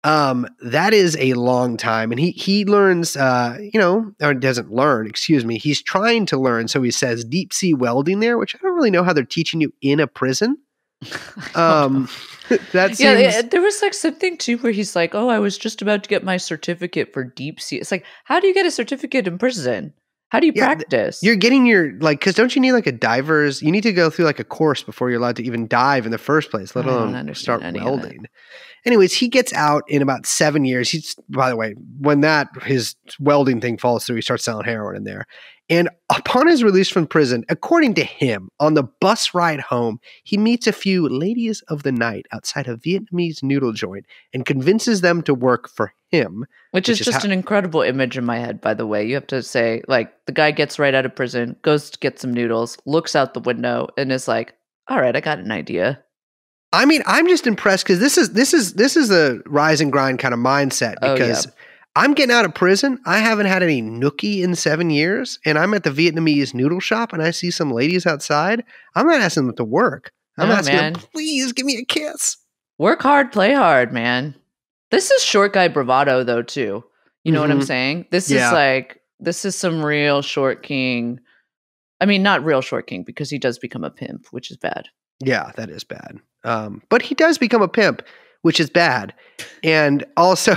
That is a long time. And he learns, or doesn't learn, excuse me. He's trying to learn. So he says deep sea welding there, which I don't really know how they're teaching you in a prison. That seems, Yeah, there was like something too where he's like, "Oh, I was just about to get my certificate for deep sea." It's like, how do you get a certificate in prison? How do you practice? You're getting your, like, because don't you need like a diver's? You need to go through like a course before you're allowed to even dive in the first place, let I don't alone understand start any of that. welding. Anyways, he gets out in about 7 years. He's, by the way, when his welding thing falls through, he starts selling heroin in there. And upon his release from prison, according to him, on the bus ride home, he meets a few ladies of the night outside a Vietnamese noodle joint and convinces them to work for him. Which is just an incredible image in my head, by the way. You have to say, like, the guy gets right out of prison, goes to get some noodles, looks out the window, and is like, "All right, I got an idea." I mean, I'm just impressed because this is a rise and grind kind of mindset, because I'm getting out of prison. I haven't had any nookie in 7 years, and I'm at the Vietnamese noodle shop and I see some ladies outside. I'm not asking them to work. I'm asking them, please give me a kiss. Work hard, play hard, man. This is short guy bravado, though, too. You know what I'm saying? This is some real short king. I mean, not real short king, because he does become a pimp, which is bad. Yeah, that is bad. But he does become a pimp, which is bad. And also,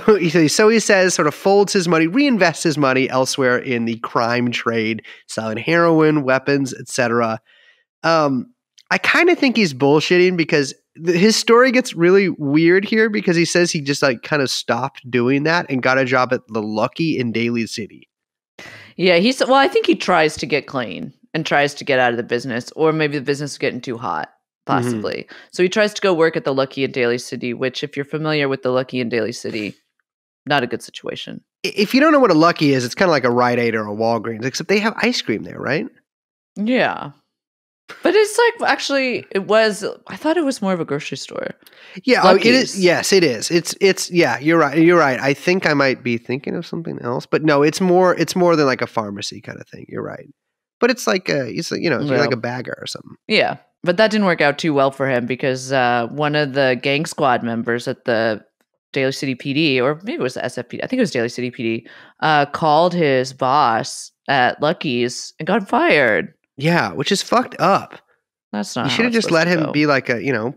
so he says, sort of folds his money, reinvests his money elsewhere in the crime trade, selling heroin, weapons, etc. I kind of think he's bullshitting, because his story gets really weird here, because he says he just like kind of stopped doing that and got a job at the Lucky in Daly City. Yeah, I think he tries to get clean and tries to get out of the business, or maybe the business is getting too hot. Possibly. So he tries to go work at the Lucky in Daly City, which, if you're familiar with the Lucky in Daly City, not a good situation. If you don't know what a Lucky is, it's kind of like a Rite Aid or a Walgreens, except they have ice cream there, right? Yeah. But it's like, actually, I thought it was more of a grocery store. Yeah, it is. Yes, it is. It's yeah, you're right. You're right. I think I might be thinking of something else, but no, it's more than like a pharmacy kind of thing. You're right. But it's like it's like a bagger or something. Yeah. But that didn't work out too well for him, because one of the gang squad members at the Daly City PD, or maybe it was the SFPD. I think it was Daly City PD. Called his boss at Lucky's and got fired. Yeah, which is fucked up. That's not. You how should have it's just let supposed to him go. be like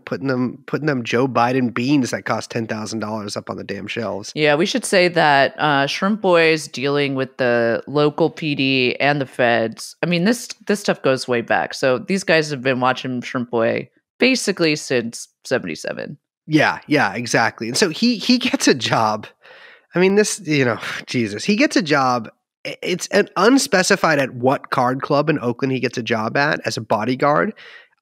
putting them Joe Biden beans that cost $10,000 up on the damn shelves. Yeah, we should say that Shrimp Boy's dealing with the local PD and the feds. I mean, this stuff goes way back. So these guys have been watching Shrimp Boy basically since 1977. Yeah, exactly. And so he gets a job. I mean, this, Jesus, he gets a job. It's an unspecified at what card club in Oakland he gets a job at as a bodyguard.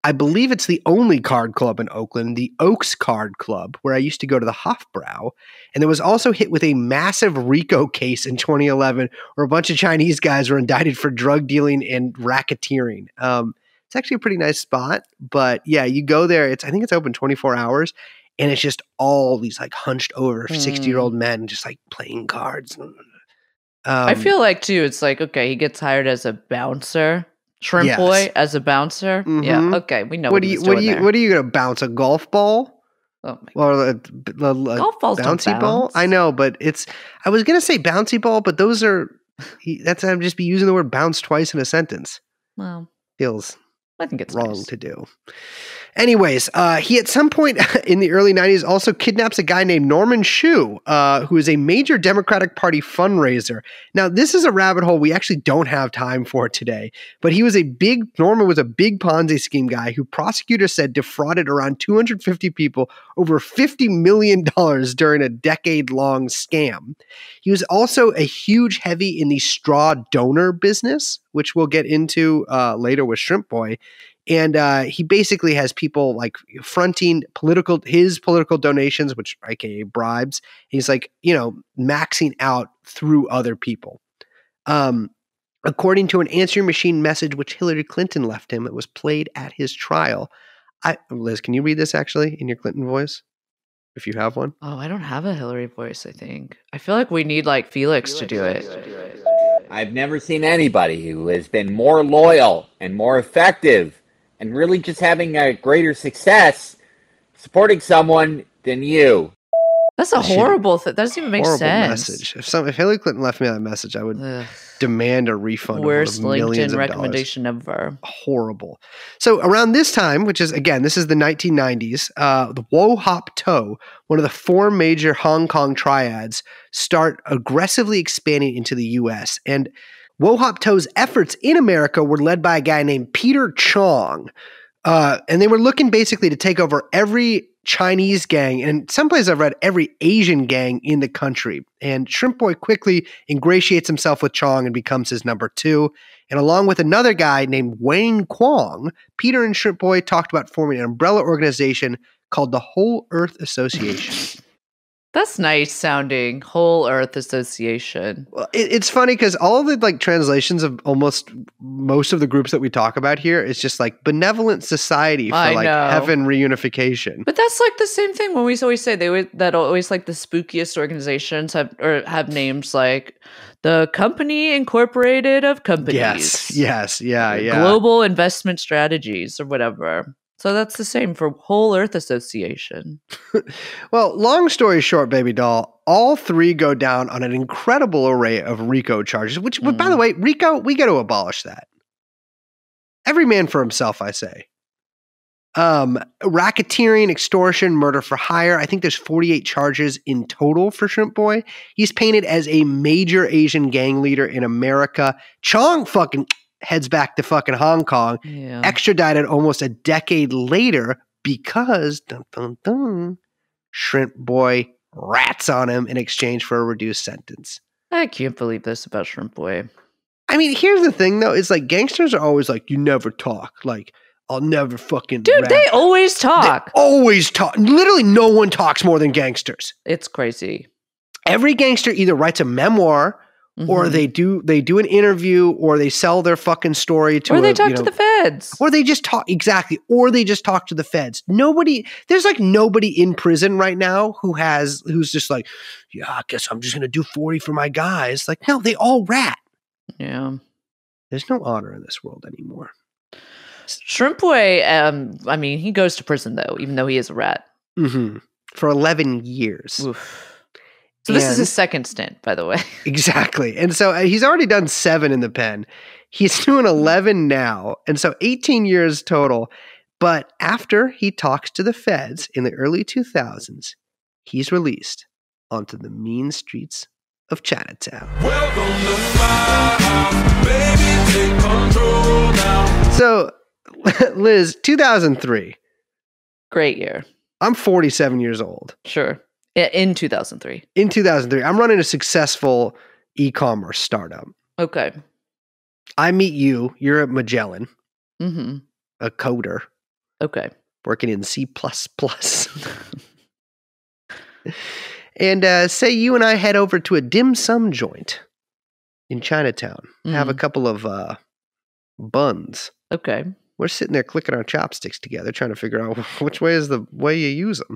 I believe it's the only card club in Oakland, the Oaks Card Club, where I used to go to the Hofbrau. And it was also hit with a massive RICO case in 2011 where a bunch of Chinese guys were indicted for drug dealing and racketeering. It's actually a pretty nice spot. But yeah, you go there. I think it's open 24 hours. And it's just all these like hunched over 60-year-old men just like playing cards. I feel like too, it's like, okay, he gets hired as a bouncer. Shrimp Yes. Boy as a bouncer. Yeah, Mhm. okay, we know What what, do he's you doing there. what are you gonna bounce, a golf ball Oh my or a Golf balls don't bouncy ball? bounce. I know, but I was gonna say bouncy ball, but those are I'm just be using the word bounce twice in a sentence. Well, Feels I think it's wrong nice. to do. Anyways, he at some point in the early 90s also kidnaps a guy named Norman Shu, who is a major Democratic Party fundraiser. Now, this is a rabbit hole we actually don't have time for today, but Norman was a big Ponzi scheme guy who prosecutors said defrauded around 250 people over $50 million during a decade-long scam. He was also a huge heavy in the straw donor business, which we'll get into later with Shrimp Boy. And he basically has people like fronting his political donations, which aka bribes. He's like, maxing out through other people. According to an answering machine message which Hillary Clinton left him, it was played at his trial. Liz, can you read this actually in your Clinton voice, if you have one? Oh, I don't have a Hillary voice, I think. I feel like we need like Felix to do it. I've never seen anybody who has been more loyal and more effective and really just having a greater success supporting someone than you. That's a horrible thing. That doesn't even make Horrible sense. message. If Hillary Clinton left me that message, I would Ugh. demand a refund. Worst of millions LinkedIn of recommendation ever. Horrible. So around this time, which is, again, this is the 1990s, the Wo Hop To, one of the four major Hong Kong triads, start aggressively expanding into the U.S. And Wo Hop To's efforts in America were led by a guy named Peter Chong. And they were looking basically to take over every Chinese gang, and some places I've read every Asian gang in the country. And Shrimp Boy quickly ingratiates himself with Chong and becomes his number two. And along with another guy named Wayne Kwong, Peter and Shrimp Boy talked about forming an umbrella organization called the Whole Earth Association. That's nice sounding. Whole Earth Association. Well, it's funny because all of the translations of almost most of the groups that we talk about here is just like benevolent society for I know. heaven reunification. But that's like the same thing when we always say that always like the spookiest organizations have names like the Company Incorporated of Companies. Yes, yeah. Global Investment Strategies or whatever. So that's the same for Whole Earth Association. Well, long story short, baby doll, all three go down on an incredible array of RICO charges, which, by the way, RICO, we got to abolish that. Every man for himself, I say. Racketeering, extortion, murder for hire. I think there's 48 charges in total for Shrimp Boy. He's painted as a major Asian gang leader in America. Chong fucking heads back to fucking Hong Kong, extradited almost a decade later because Shrimp Boy rats on him in exchange for a reduced sentence. I can't believe this about Shrimp Boy. I mean, here's the thing though, it's like gangsters are always like, you never talk. Like, I'll never fucking Dude, rap. they always talk. They always talk. Literally no one talks more than gangsters. It's crazy. Every gangster either writes a memoir or they do an interview, or they sell their fucking story to, or they talk to the feds, or they just talk or they just talk to the feds. There's like nobody in prison right now who's just like, yeah, I guess I'm just gonna do 40 for my guys. Like, no, they all rat. Yeah, there's no honor in this world anymore. Shrimp Boy, I mean, he goes to prison though, even though he is a rat. Mm-hmm. for 11 years. Oof. So this is And- his second stint, by the way. Exactly. And so he's already done 7 in the pen. He's doing 11 now. And so 18 years total. But after he talks to the feds in the early 2000s, he's released onto the mean streets of Chinatown. Welcome to my house, baby, take control now. So, Liz, 2003. Great year. I'm 47 years old. Sure. In 2003. In 2003, I'm running a successful e-commerce startup. Okay. I meet you. You're at Magellan, Mm-hmm. a coder Okay. working in C++. And say you and I head over to a dim sum joint in Chinatown. Have a couple of buns. Okay. We're sitting there clicking our chopsticks together, trying to figure out which way is the way you use them.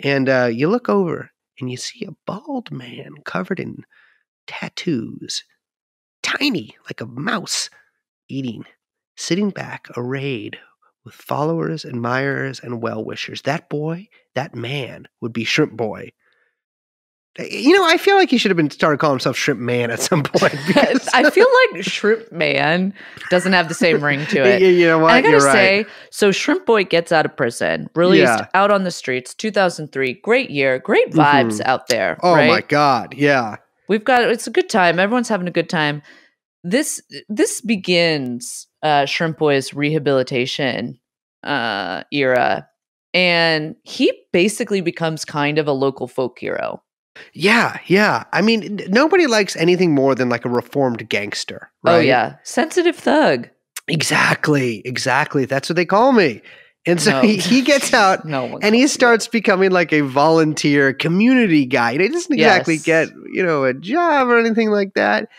And you look over and you see a bald man covered in tattoos, tiny like a mouse, eating, sitting back, arrayed with followers, admirers, and well-wishers. That boy, that man would be Shrimp Boy. You know, I feel like he should have been started calling himself Shrimp Man at some point. Because I feel like Shrimp Man doesn't have the same ring to it. You know what? And I You're gotta say, right. so Shrimp Boy gets out of prison, released Yeah. out on the streets, 2003. Great year, great vibes out there. Oh right? my God. Yeah. We've got it's a good time. Everyone's having a good time. This begins Shrimp Boy's rehabilitation era, and he basically becomes kind of a local folk hero. Yeah. Yeah. I mean, nobody likes anything more than like a reformed gangster. Right? Oh yeah, sensitive thug. Exactly. Exactly. That's what they call me. And so No. he gets out No one and he calls you starts becoming like a volunteer community guy. He doesn't exactly Yes. get, a job or anything like that.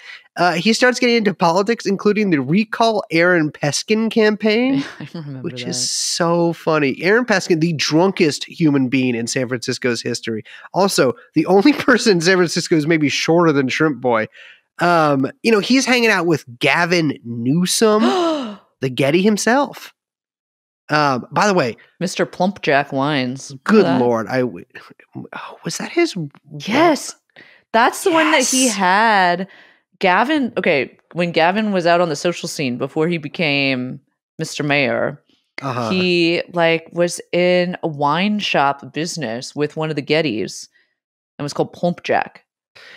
He starts getting into politics, including the Recall Aaron Peskin campaign, that. I remember which that. is so funny. Aaron Peskin, the drunkest human being in San Francisco's history. Also, the only person in San Francisco who's maybe shorter than Shrimp Boy. He's hanging out with Gavin Newsom, the Getty himself. By the way, Mr. Plumpjack Wines. good Remember that? Lord, was that his? Yes. That's the one that he Yes. had. Gavin, okay, when Gavin was out on the social scene before he became Mr. Mayor, Uh-huh. he was in a wine shop business with one of the Gettys and was called Plumpjack.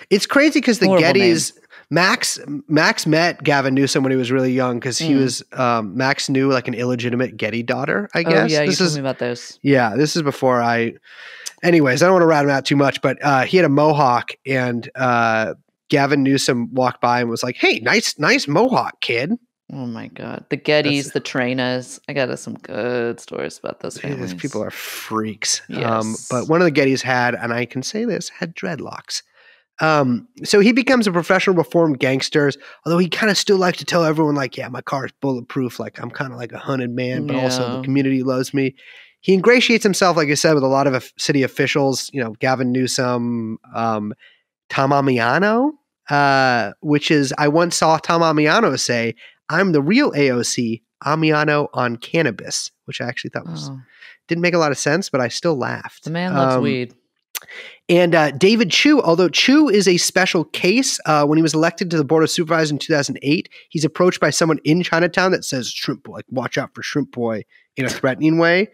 It's crazy because the Horrible Gettys, Max met Gavin Newsom when he was really young because he was Max knew like an illegitimate Getty daughter, I guess. Oh yeah, you this told is me about those. yeah, this is before anyways, I don't want to rat him out too much, but he had a mohawk and Gavin Newsom walked by and was like, "Hey, nice mohawk, kid." Oh my god. The Gettys, the Trainas. I got some good stories about those families. These people are freaks. Yes. But one of the Gettys had, and I can say this, had dreadlocks. So he becomes a professional reformed gangster, although he kind of still likes to tell everyone like, yeah, my car is bulletproof. Like I'm kind of like a hunted man, but also the Yeah. community loves me. He ingratiates himself, like I said, with a lot of city officials, Gavin Newsom, Tom Amiano, which is, I once saw Tom Amiano say, "I'm the real AOC, Amiano on cannabis," which I actually thought didn't make a lot of sense, but I still laughed. The man loves weed. And David Chu, although Chu is a special case, when he was elected to the Board of Supervisors in 2008, he's approached by someone in Chinatown that says, "Shrimp Boy, watch out for Shrimp Boy," in a threatening way.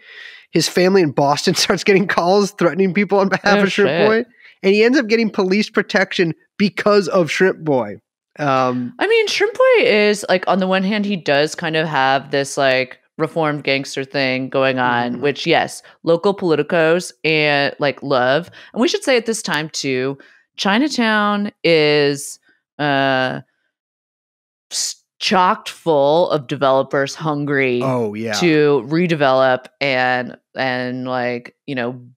His family in Boston starts getting calls threatening people on behalf Oh, of Shrimp shit. Boy. And he ends up getting police protection because of Shrimp Boy. I mean, Shrimp Boy is on the one hand, he does kind of have this reformed gangster thing going on, which yes, local politicos and love. And we should say at this time too, Chinatown is chocked full of developers hungry Oh, yeah. to redevelop and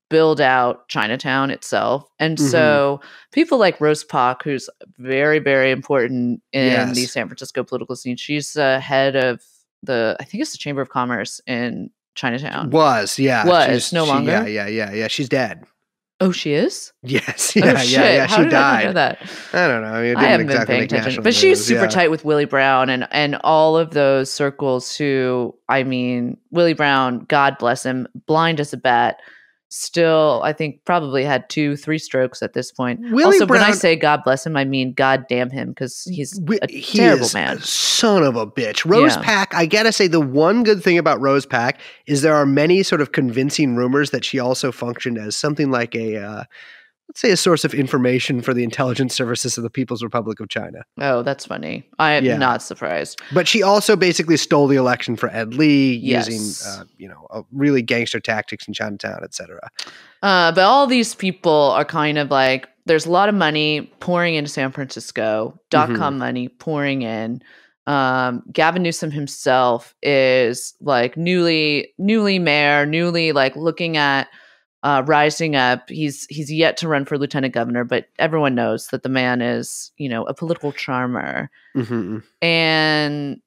build out Chinatown itself. And so people like Rose Pak, who's very, very important in the Yes. San Francisco political scene, she's head of I think it's the Chamber of Commerce in Chinatown. Was, yeah. Was, no longer? Yeah. She's dead. Oh, she is? Yes. Oh, Yeah. shit. How She did I not know died. that? I don't know. I mean, it I didn't haven't been exactly paying make attention, national but she's news, super yeah. tight with Willie Brown and all of those circles. Who, I mean, Willie Brown, God bless him, blind as a bat, still, I think, probably had 2-3 strokes at this point. Willie Also, when I Brown- say God bless him, I mean God damn him, because he's a He terrible is man. a son of a bitch. Rose Yeah. Pack, I gotta say, the one good thing about Rose Pack is there are many sort of convincing rumors that she also functioned as something like a, let's say, a source of information for the intelligence services of the People's Republic of China. Oh, that's funny. I am Yeah. not surprised. But she also basically stole the election for Ed Lee Yes. using, really gangster tactics in Chinatown, etc. But all these people are kind of like, there's a lot of money pouring into San Francisco, .com money pouring in. Gavin Newsom himself is like newly mayor, newly like looking at rising up. He's yet to run for lieutenant governor, but everyone knows that the man is, a political charmer. Mm-hmm. And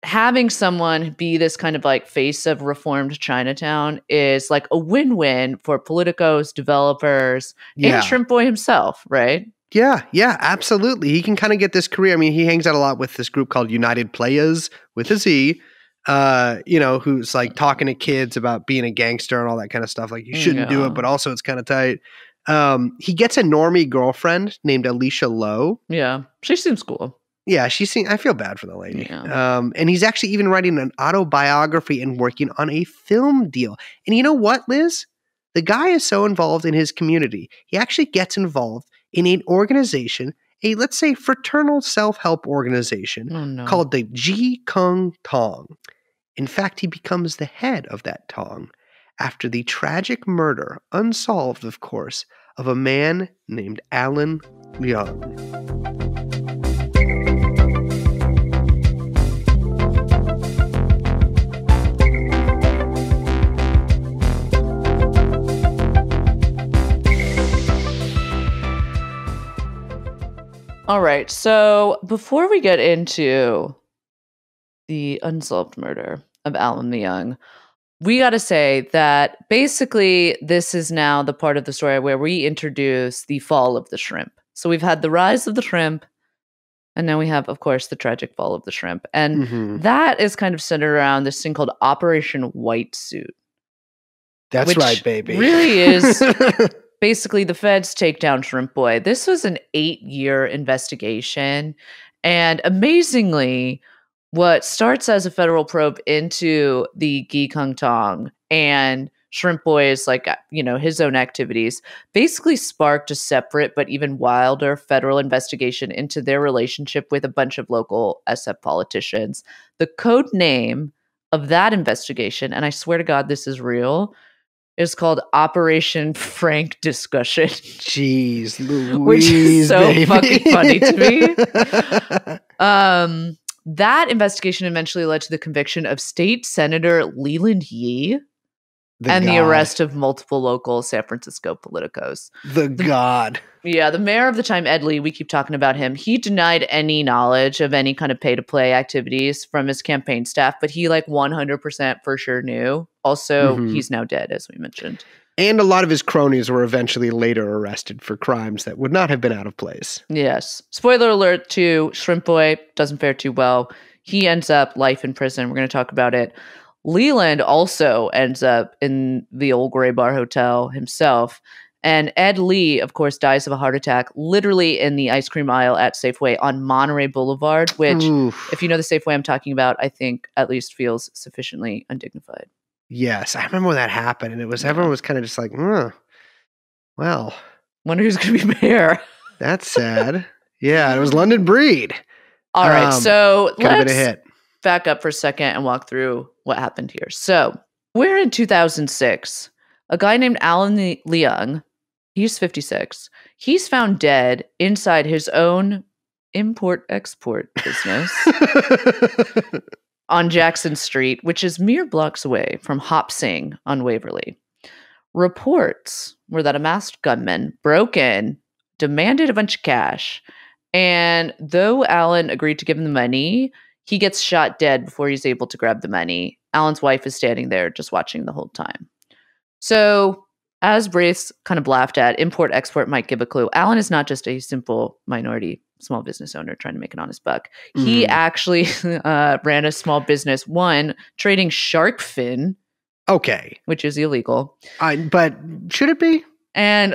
having someone be this kind of like face of reformed Chinatown is like a win-win for politicos, developers, and Shrimp Boy himself, right? Yeah, absolutely. He can kind of get this career. I mean, he hangs out a lot with this group called United Players with a Z, who's like talking to kids about being a gangster and all that kind of stuff. Like, you shouldn't do it, but also it's kind of tight. He gets a normie girlfriend named Alicia Lowe. Yeah, she seems cool. Yeah, I feel bad for the lady. Yeah. And he's actually even writing an autobiography and working on a film deal. And you know what, Liz? The guy is so involved in his community. He actually gets involved in an organization, let's say fraternal self-help organization called the Ji Kung Tong. In fact, he becomes the head of that tong after the tragic murder, unsolved of course, of a man named Alan Leong. All right. So before we get into the unsolved murder of Alan Leong, we got to say that basically this is now the part of the story where we introduce the fall of the shrimp. So we've had the rise of the shrimp, and now we have, of course, the tragic fall of the shrimp. And that is kind of centered around this thing called Operation White Suit. That's which right, baby. Really is basically the feds take down Shrimp Boy. This was an 8-year investigation. And amazingly, what starts as a federal probe into the Gi Kung Tong and Shrimp Boy's, like, his own activities, basically sparked a separate but even wilder federal investigation into their relationship with a bunch of local SF politicians. The code name of that investigation, and I swear to God this is real, is called Operation Frank Discussion. Jeez Louise, which is so baby. fucking funny to me. That investigation eventually led to the conviction of State Senator Leland Yee and the arrest of multiple local San Francisco politicos. The God. Yeah, the mayor of the time, Ed Lee, we keep talking about him. He denied any knowledge of any kind of pay-to-play activities from his campaign staff, but he 100% for sure knew. Also, he's now dead, as we mentioned. And a lot of his cronies were eventually later arrested for crimes that would not have been out of place. Yes. Spoiler alert too, Shrimp Boy doesn't fare too well. He ends up life in prison. We're going to talk about it. Leland also ends up in the old Gray Bar Hotel himself. And Ed Lee, of course, dies of a heart attack literally in the ice cream aisle at Safeway on Monterey Boulevard, which, if you know the Safeway I'm talking about, I think at least feels sufficiently undignified. Yes, I remember when that happened, and everyone was kind of just like, well. Wonder who's going to be mayor. That's sad. Yeah, it was London Breed. All right, so could have been a let's hit. back up for a second and walk through what happened here. So we're in 2006. A guy named Alan Leong, he's 56. He's found dead inside his own import-export business on Jackson Street, which is mere blocks away from Hop Sing on Waverly. Reports were that a masked gunman broke in, demanded a bunch of cash, and though Alan agreed to give him the money, he gets shot dead before he's able to grab the money. Alan's wife is standing there just watching the whole time. So, as Brace kind of laughed at, import-export might give a clue. Alan is not just a simple minority small business owner trying to make an honest buck. He actually ran a small business, trading shark fin Okay. which is illegal. But should it be? And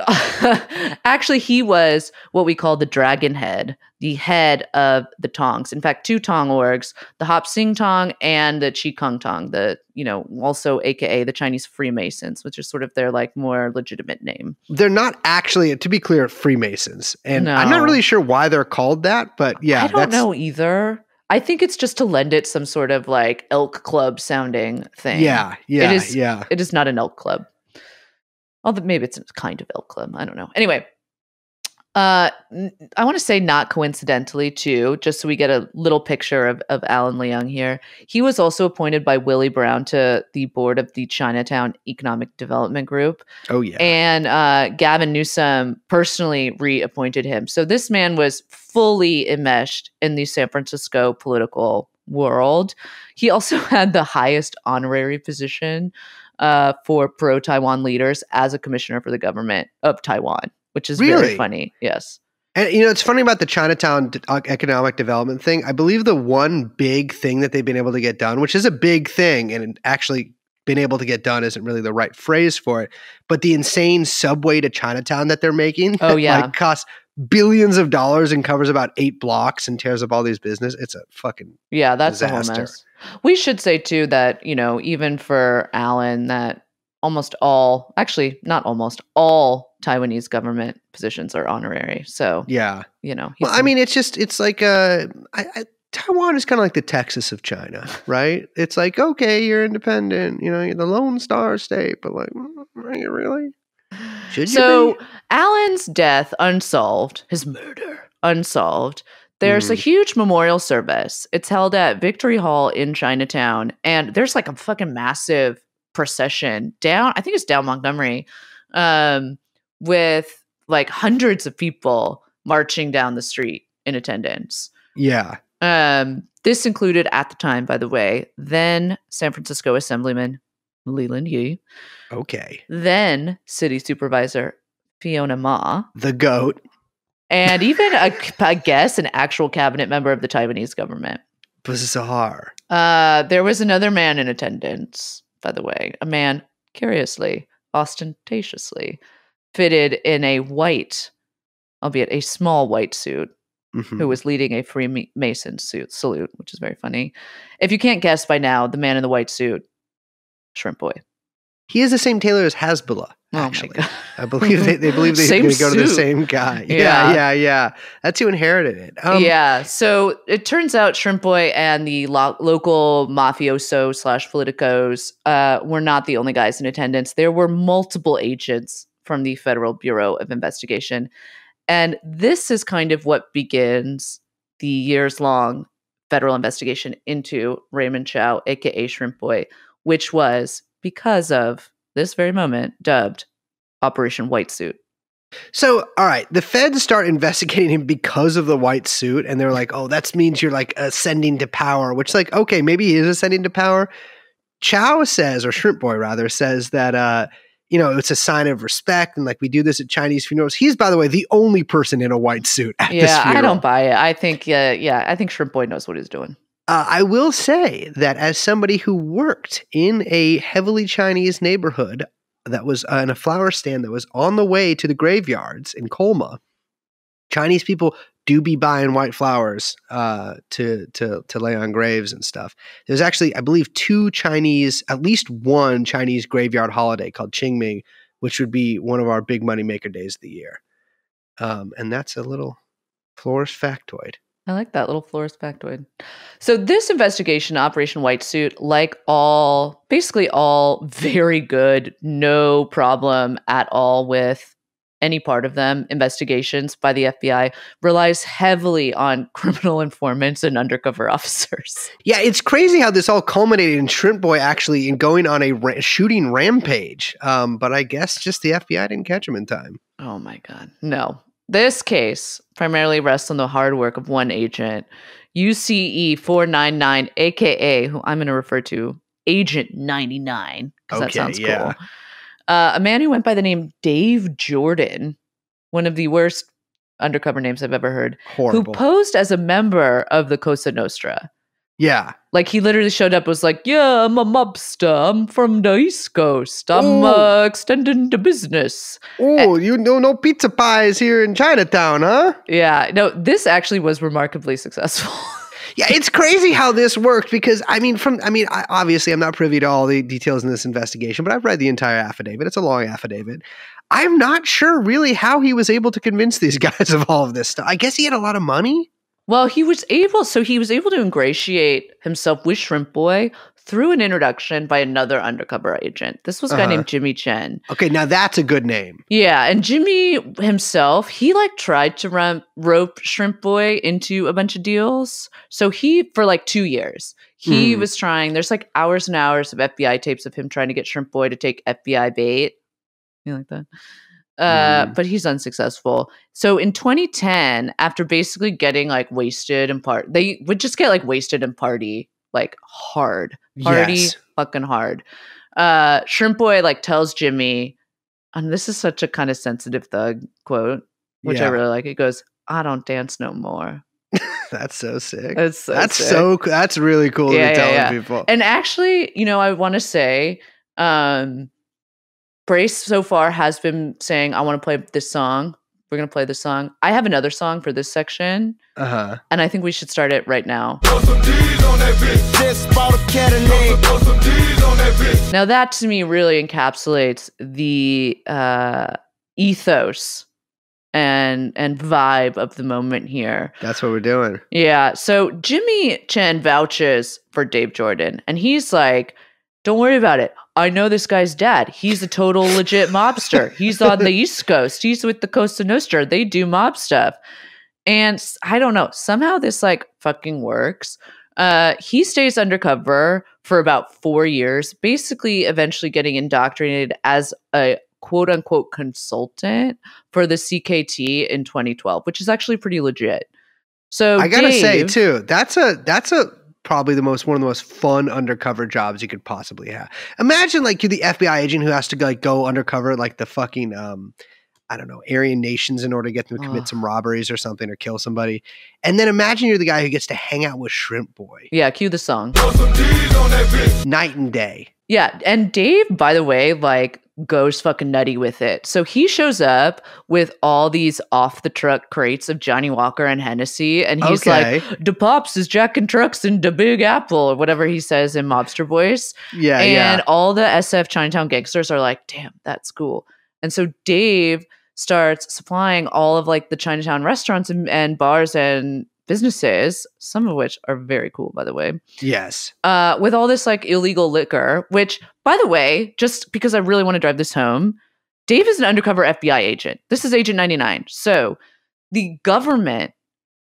actually, he was what we call the dragon head, the head of the Tongs. In fact, 2 Tong orgs, the Hop Sing Tong and the Chi Kung Tong, also AKA the Chinese Freemasons, which is sort of their like more legitimate name. They're not actually, to be clear, Freemasons. And I'm not No. really sure why they're called that, but yeah. I don't know either. I think it's just to lend it some sort of like elk club sounding thing. Yeah. It is not an elk club. Although maybe it's a kind of elk club. I don't know. Anyway, I want to say not coincidentally too, just so we get a little picture of Alan Leung here. He was also appointed by Willie Brown to the board of the Chinatown Economic Development Group. Oh, yeah. And Gavin Newsom personally reappointed him. So this man was fully enmeshed in the San Francisco political world. He also had the highest honorary position for pro-Taiwan leaders as a commissioner for the government of Taiwan, which is very funny. Yes. And, it's funny about the Chinatown economic development thing. I believe the one big thing that they've been able to get done, which is a big thing, and actually been able to get done isn't really the right phrase for it, but the insane subway to Chinatown that they're making. Oh, yeah. Like costs billions of dollars and covers about 8 blocks and tears up all these business. It's a fucking that's disaster. a whole mess. We should say too that, even for Alan, that not almost all Taiwanese government positions are honorary. So yeah, well, I mean, it's like Taiwan is kind of like the Texas of China, right? It's like, okay, you're independent, you're the Lone Star State, but like, are you really? Should you be? Alan's death unsolved, his murder unsolved. There's a huge memorial service. It's held at Victory Hall in Chinatown, and there's like a fucking massive procession down, I think it's down Montgomery, with like hundreds of people marching down the street in attendance. Yeah. This included at the time, by the way, then San Francisco Assemblyman Leland Yee. Okay. Then City Supervisor Fiona Ma. The GOAT. And even, I guess, an actual cabinet member of the Taiwanese government. Bizarre. There was another man in attendance, by the way. A man, curiously, ostentatiously, fitted in a white, albeit a small white suit, who was leading a Freemason salute, which is very funny. If you can't guess by now, the man in the white suit, Shrimp Boy. He is the same tailor as Hezbollah, actually. I believe they believe they're going to go to the same guy. Yeah. That's who inherited it. So it turns out Shrimp Boy and the local mafioso / politicos were not the only guys in attendance. There were multiple agents from the Federal Bureau of Investigation. And this is kind of what begins the years-long federal investigation into Raymond Chow, a.k.a. Shrimp Boy, which was, because of this very moment, dubbed Operation White Suit. So, all right, the feds start investigating him because of the white suit, and they're like, oh, that means you're like ascending to power, which like, okay, maybe he is ascending to power. Chow says, or Shrimp Boy rather, says that, it's a sign of respect, and like we do this at Chinese funerals. He's, by the way, the only person in a white suit at this funeral. I don't buy it. I think, I think Shrimp Boy knows what he's doing. I will say that as somebody who worked in a heavily Chinese neighborhood that was in a flower stand that was on the way to the graveyards in Colma, Chinese people do be buying white flowers to lay on graves and stuff. There's actually, I believe, at least one Chinese graveyard holiday called Qingming, which would be one of our big moneymaker days of the year. And that's a little florist factoid. I like that little florist factoid. So this investigation, Operation White Suit, like basically all very good, no problem at all with any part of them, investigations by the FBI, relies heavily on criminal informants and undercover officers. Yeah, it's crazy how this all culminated in Shrimp Boy actually in going on a shooting rampage. But I guess just the FBI didn't catch him in time. Oh my God. No. This case primarily rests on the hard work of one agent, UCE 499, aka, who I'm going to refer to Agent 99, because that sounds cool. A man who went by the name Dave Jordan, one of the worst undercover names I've ever heard, Horrible. who posed as a member of the Cosa Nostra. Yeah. Like he literally showed up, was like, yeah, I'm a mobster. I'm from the East Coast. I'm extending the business. Oh, you know, no pizza pies here in Chinatown, huh? Yeah, no, this actually was remarkably successful. Yeah, it's crazy how this worked because obviously I'm not privy to all the details in this investigation, but I've read the entire affidavit. It's a long affidavit. I'm not sure really how he was able to convince these guys of all of this stuff. I guess he had a lot of money. Well, he was able to ingratiate himself with Shrimp Boy through an introduction by another undercover agent. This was a guy named Jimmy Chen. Okay, now that's a good name. Yeah, and Jimmy himself, he like tried to rope Shrimp Boy into a bunch of deals. So he, for like 2 years, he was trying, there's like hours and hours of FBI tapes of him trying to get Shrimp Boy to take FBI bait. You like that? But he's unsuccessful. So in 2010, after basically getting like wasted and they would just get like wasted and party like hard, fucking hard. Shrimp Boy like tells Jimmy, and this is such a kind of sensitive thug quote, which I really like. It goes, "I don't dance no more." That's so sick. That's sick. That's really cool to be telling people. And actually, you know, I want to say, Brace so far has been saying, I want to play this song. We're going to play this song. I have another song for this section. And I think we should start it right now. Now that to me really encapsulates the ethos and vibe of the moment here. That's what we're doing. Yeah. So Jimmy Chen vouches for Dave Jordan, and he's like, don't worry about it. I know this guy's dad. He's a total legit mobster. He's on the East Coast. He's with the Cosa Nostra. They do mob stuff. And I don't know. Somehow this like fucking works. He stays undercover for about 4 years, basically eventually getting indoctrinated as a quote unquote consultant for the CKT in 2012, which is actually pretty legit. So I gotta say too, that's a probably one of the most fun undercover jobs you could possibly have. Imagine like you're the FBI agent who has to like go undercover like the fucking I don't know, Aryan nations in order to get them to commit some robberies or something or kill somebody. And then imagine you're the guy who gets to hang out with Shrimp Boy. Yeah, cue the song. Night and day. Yeah, and Dave, by the way, like goes fucking nutty with it. So he shows up with all these off the truck crates of Johnny Walker and Hennessy, and he's like, "Da Pops is jacking trucks in the Big Apple," or whatever he says in mobster voice. Yeah, and all the SF Chinatown gangsters are like, "Damn, that's cool." And so Dave starts supplying all of like the Chinatown restaurants and bars and businesses, some of which are very cool, by the way. Yes. With all this like illegal liquor, which, by the way, just because I really want to drive this home, Dave is an undercover FBI agent. This is Agent 99. So the government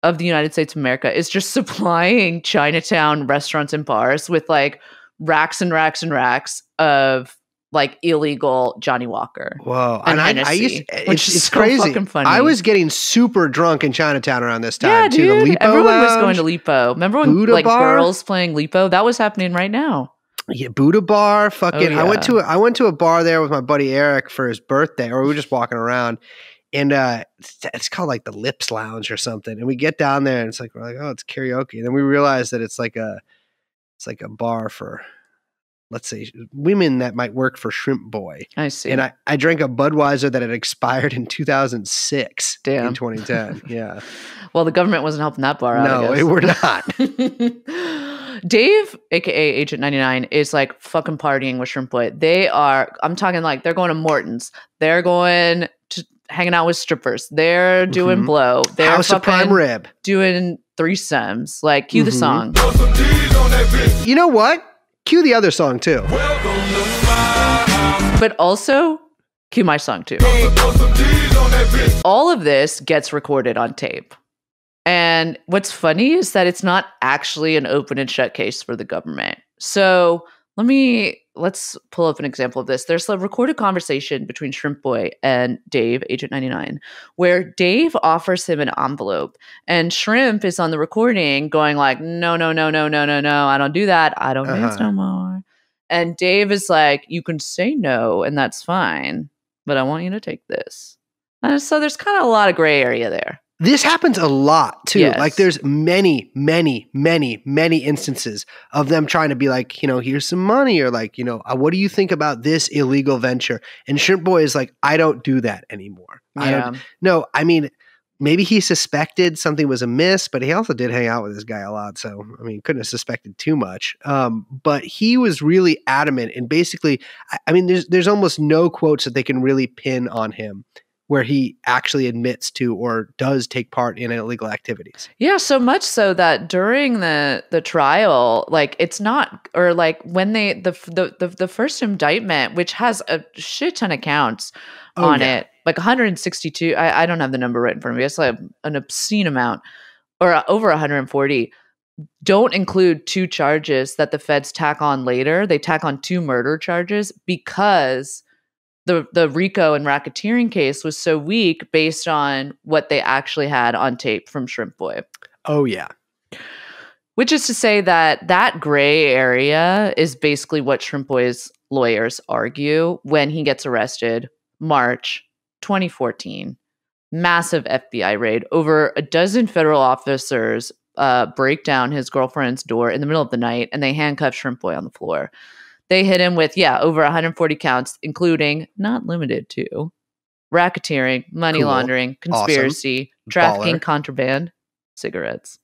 of the United States of America is just supplying Chinatown restaurants and bars with like racks and racks and racks of like illegal Johnny Walker. Whoa. And it's so crazy. Fucking funny. I was getting super drunk in Chinatown around this time yeah, too. Dude, The Lipo everyone was Lounge, going to Lipo. Remember when Buddha like Bar? girls playing Lipo? That was happening right now. Yeah, Buddha Bar. Fucking Oh, yeah. I went to a bar there with my buddy Eric for his birthday, or we were just walking around. And it's called like the Lips Lounge or something. And we get down there and it's like we're like, oh, it's karaoke. And then we realize that it's like a bar for, let's say, women that might work for Shrimp Boy. I see. And I drank a Budweiser that had expired in 2006. Damn. In 2010. Yeah. Well, the government wasn't helping that bar out. No, I they were not. Dave, aka Agent 99, is like fucking partying with Shrimp Boy. I'm talking like they're going to Morton's. They're going to hanging out with strippers. They're doing blow. They're House of Prime Rib. Doing threesomes. Like, cue the song. You know what? Cue the other song too. But also, cue my song too. All of this gets recorded on tape. And what's funny is that it's not actually an open and shut case for the government. So let's pull up an example of this. There's a recorded conversation between Shrimp Boy and Dave, Agent 99, where Dave offers him an envelope, and Shrimp is on the recording going like, no, I don't do that. I don't dance no more. And Dave is like, you can say no, and that's fine, but I want you to take this. And so there's kind of a lot of gray area there. This happens a lot too. Yes. Like there's many, many, many, many instances of them trying to be like, here's some money, or like, what do you think about this illegal venture? And Shrimp Boy is like, I don't do that anymore. Maybe he suspected something was amiss, but he also did hang out with this guy a lot. So, couldn't have suspected too much. But he was really adamant, and basically, there's almost no quotes that they can really pin on him where he actually admits to or does take part in illegal activities. Yeah, so much so that during the trial, like it's not, or like when the first indictment, which has a shit ton of counts on it, like 162. I don't have the number right in front of me. It's like an obscene amount, or over 140. Don't include 2 charges that the feds tack on later. They tack on 2 murder charges because the RICO and racketeering case was so weak based on what they actually had on tape from Shrimp Boy. Oh, yeah. Which is to say that gray area is basically what Shrimp Boy's lawyers argue when he gets arrested, March 2014. Massive FBI raid. Over a dozen federal officers break down his girlfriend's door in the middle of the night, and they handcuff Shrimp Boy on the floor. They hit him with, over 140 counts, including, not limited to, racketeering, money laundering, conspiracy, trafficking, contraband, cigarettes.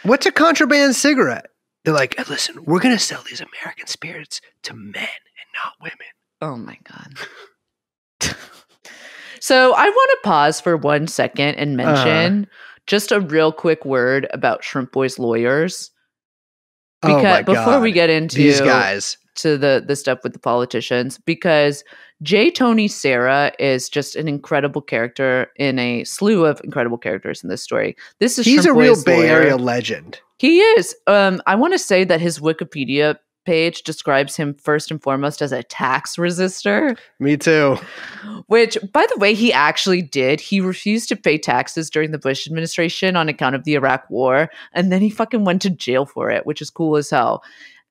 What's a contraband cigarette? They're like, listen, we're going to sell these American spirits to men and not women. Oh my God. So I want to pause for 1 second and mention just a real quick word about Shrimp Boy's lawyers. Because before we get into these guys, to the stuff with the politicians, because J. Tony Serra is just an incredible character in a slew of incredible characters in this story. He's a Shrimp real Boy's Bay lawyer. Area legend. He is. I want to say that his Wikipedia page describes him first and foremost as a tax resistor. Me too. Which, by the way, he actually did. He refused to pay taxes during the Bush administration on account of the Iraq War, and then he fucking went to jail for it, which is cool as hell.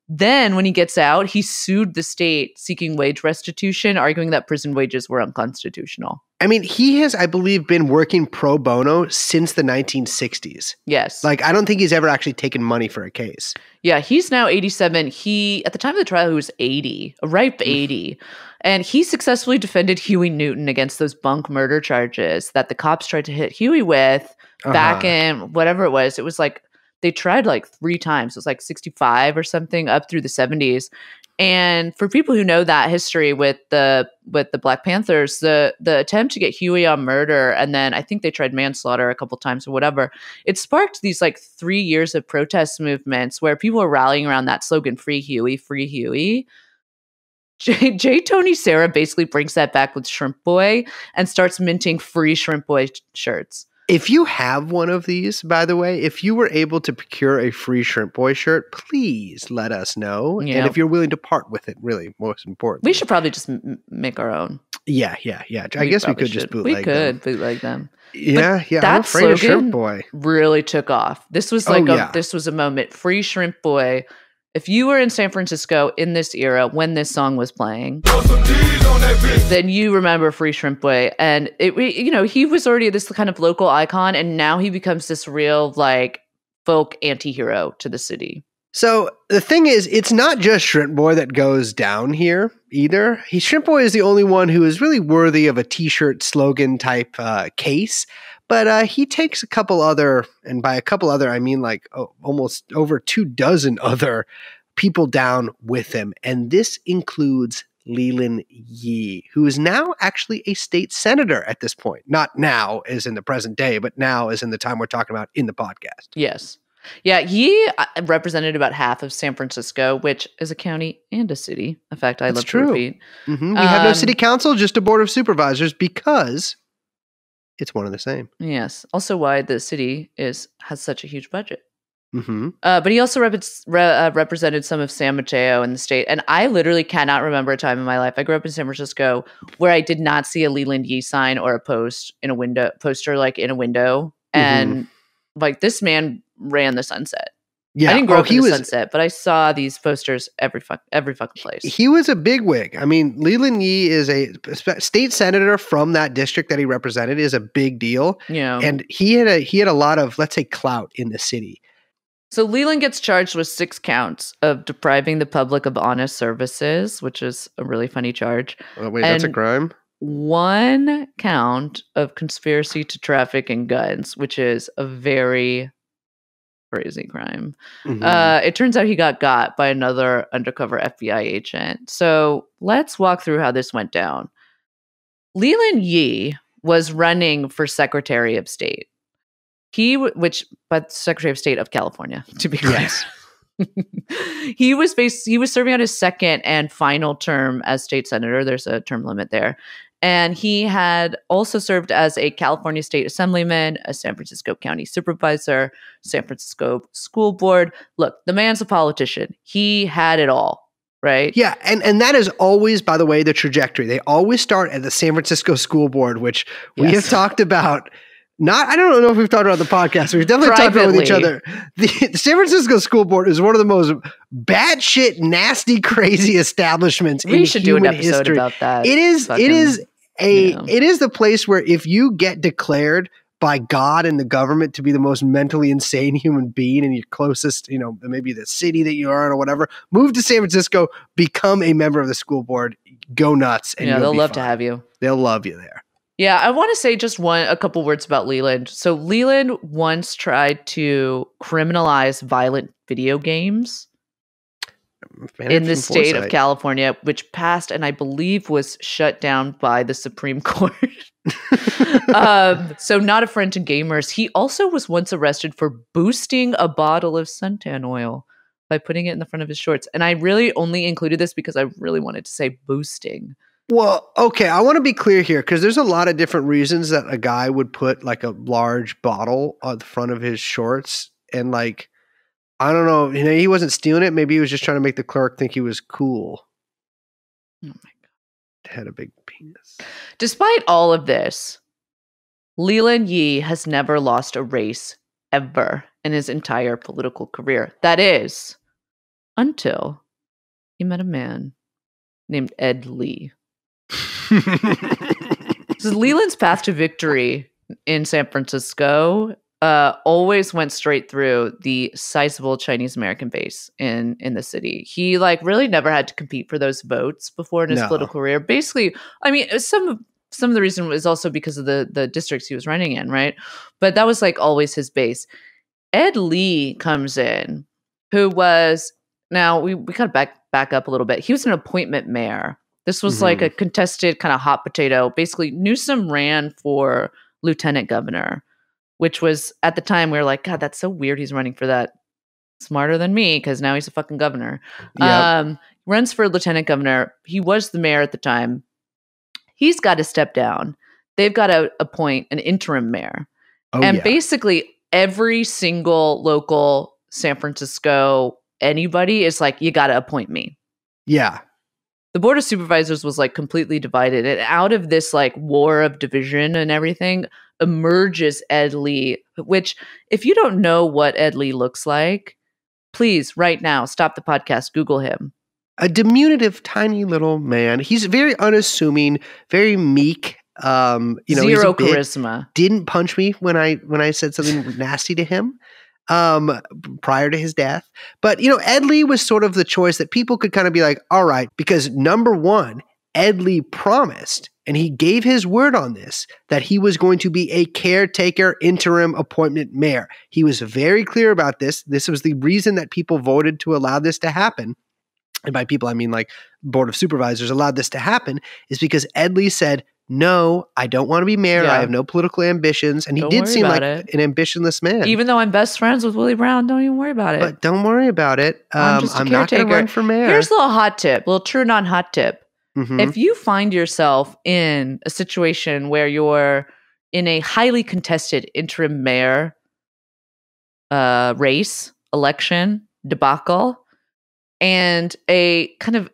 Then, when he gets out, he sued the state seeking wage restitution, arguing that prison wages were unconstitutional. He has, I believe, been working pro bono since the 1960s. Yes. Like, I don't think he's ever actually taken money for a case. Yeah, he's now 87. At the time of the trial, he was 80, a ripe 80. And he successfully defended Huey Newton against those bunk murder charges that the cops tried to hit Huey with back in whatever it was. It was like, they tried like 3 times. It was like 65 or something up through the 70s. And for people who know that history with the Black Panthers, the attempt to get Huey on murder, and then I think they tried manslaughter a couple times or whatever, it sparked these like 3 years of protest movements where people were rallying around that slogan, "Free Huey, free Huey." J. Tony Serra basically brings that back with Shrimp Boy and starts minting free Shrimp Boy shirts. If you have one of these, by the way, if you were able to procure a free Shrimp Boy shirt, please let us know. Yeah. And if you're willing to part with it, really, most important. We should probably just make our own. Yeah. I guess we could just bootleg them. We could bootleg them. Yeah. That I'm afraid of slogan Shrimp Boy. really took off. This was this was a moment. Free Shrimp Boy. If you were in San Francisco in this era when this song was playing, then you remember Free Shrimp Boy. And he was already this kind of local icon, and now he becomes this real like folk anti-hero to the city. So the thing is, it's not just Shrimp Boy that goes down here either. Shrimp Boy is the only one who is really worthy of a t-shirt slogan type case. But he takes a couple other, and by a couple other, I mean like almost over 24 other people down with him. And this includes Leland Yee, who is now actually a state senator at this point. Not now as in the present day, but now as in the time we're talking about in the podcast. Yes. Yeah, Yee represented about half of San Francisco, which is a county and a city. In fact, I love to repeat. Mm-hmm. We have no city council, just a board of supervisors because it's one and the same. Yes. Also why the city has such a huge budget. Mm-hmm. But he also represented some of San Mateo in the state. And I literally cannot remember a time in my life. I grew up in San Francisco where I did not see a Leland Yee sign or a poster in a window. And like this man ran the sunset. Yeah. I didn't grow up he in the was Sunset, but I saw these posters every fucking place. he was a bigwig. I mean, Leland Yee is a state senator from that district that he represented, is a big deal. Yeah. And he had a lot of, let's say, clout in the city. So Leland gets charged with 6 counts of depriving the public of honest services, which is a really funny charge. Oh, wait, that's a And crime? 1 count of conspiracy to traffic in guns, which is a very crazy crime. Mhm. It turns out he got by another undercover FBI agent. So let's walk through how this went down. Leland Yee was running for Secretary of State. But Secretary of State of California, to be clear. Yes. He was serving out his second and final term as state senator. There's a term limit there. And he had also served as a California state assemblyman, a San Francisco county supervisor, San Francisco school board. Look, the man's a politician. He had it all, right? Yeah, and that is always, by the way, the trajectory. They always start at the San Francisco school board, which we have talked about. I don't know if we've talked about the podcast. We've definitely talked about it with each other. The San Francisco school board is one of the most batshit, nasty, crazy establishments in human history. We should do an episode about that. It is the place where if you get declared by God and the government to be the most mentally insane human being in your closest, maybe the city that you are in or whatever, move to San Francisco, become a member of the school board, go nuts. And they'll love to have you. They'll love you there. Yeah, I want to say just a couple words about Leland. So Leland once tried to criminalize violent video games in the state of California, which passed and I believe was shut down by the Supreme Court. So not a friend to gamers. He also was once arrested for boosting a bottle of suntan oil by putting it in the front of his shorts. And I really only included this because I really wanted to say boosting. Well, okay, I want to be clear here because there's a lot of different reasons that a guy would put like a large bottle on the front of his shorts. And like, I don't know, he wasn't stealing it. Maybe he was just trying to make the clerk think he was cool. Oh my God. Had a big penis. Despite all of this, Leland Yee has never lost a race ever in his entire political career. That is, until he met a man named Ed Lee. So Leland's path to victory in San Francisco always went straight through the sizable Chinese American base in the city. He really never had to compete for those votes before in his political career. Basically, I mean, some of the reason was also because of the districts he was running in, right? But that was always his base. Ed Lee comes in, who was we kind of back up a little bit. He was an appointment mayor. This was like a contested kind of hot potato. Basically, Newsom ran for lieutenant governor, which was at the time we were like, God, that's so weird. He's running for that. Smarter than me because now he's a fucking governor. Yep. Runs for lieutenant governor. He was the mayor at the time. He's got to step down. They've got to appoint an interim mayor. Basically every single local San Francisco anybody is like, you got to appoint me. Yeah. The board of supervisors was completely divided. And out of this war of division and everything emerges Ed Lee, which if you don't know what Ed Lee looks like, please right now, stop the podcast, Google him. A diminutive, tiny little man. He's very unassuming, very meek. Zero charisma. Didn't punch me when I said something nasty to him. Prior to his death. But, Ed Lee was sort of the choice that people could kind of be like, all right, because number one, Ed Lee promised, and he gave his word on this, that he was going to be a caretaker interim appointment mayor. He was very clear about this. This was the reason that people voted to allow this to happen. And by people, I mean board of supervisors allowed this to happen is because Ed Lee said, no, I don't want to be mayor. Yeah. I have no political ambitions. And he did seem like an ambitionless man. Even though I'm best friends with Willie Brown, don't even worry about it. But don't worry about it. I'm not going to run for mayor. Here's a little hot tip, a little TrueAnon hot tip. Mm-hmm. If you find yourself in a situation where you're in a highly contested interim mayor race, election, debacle, and a kind of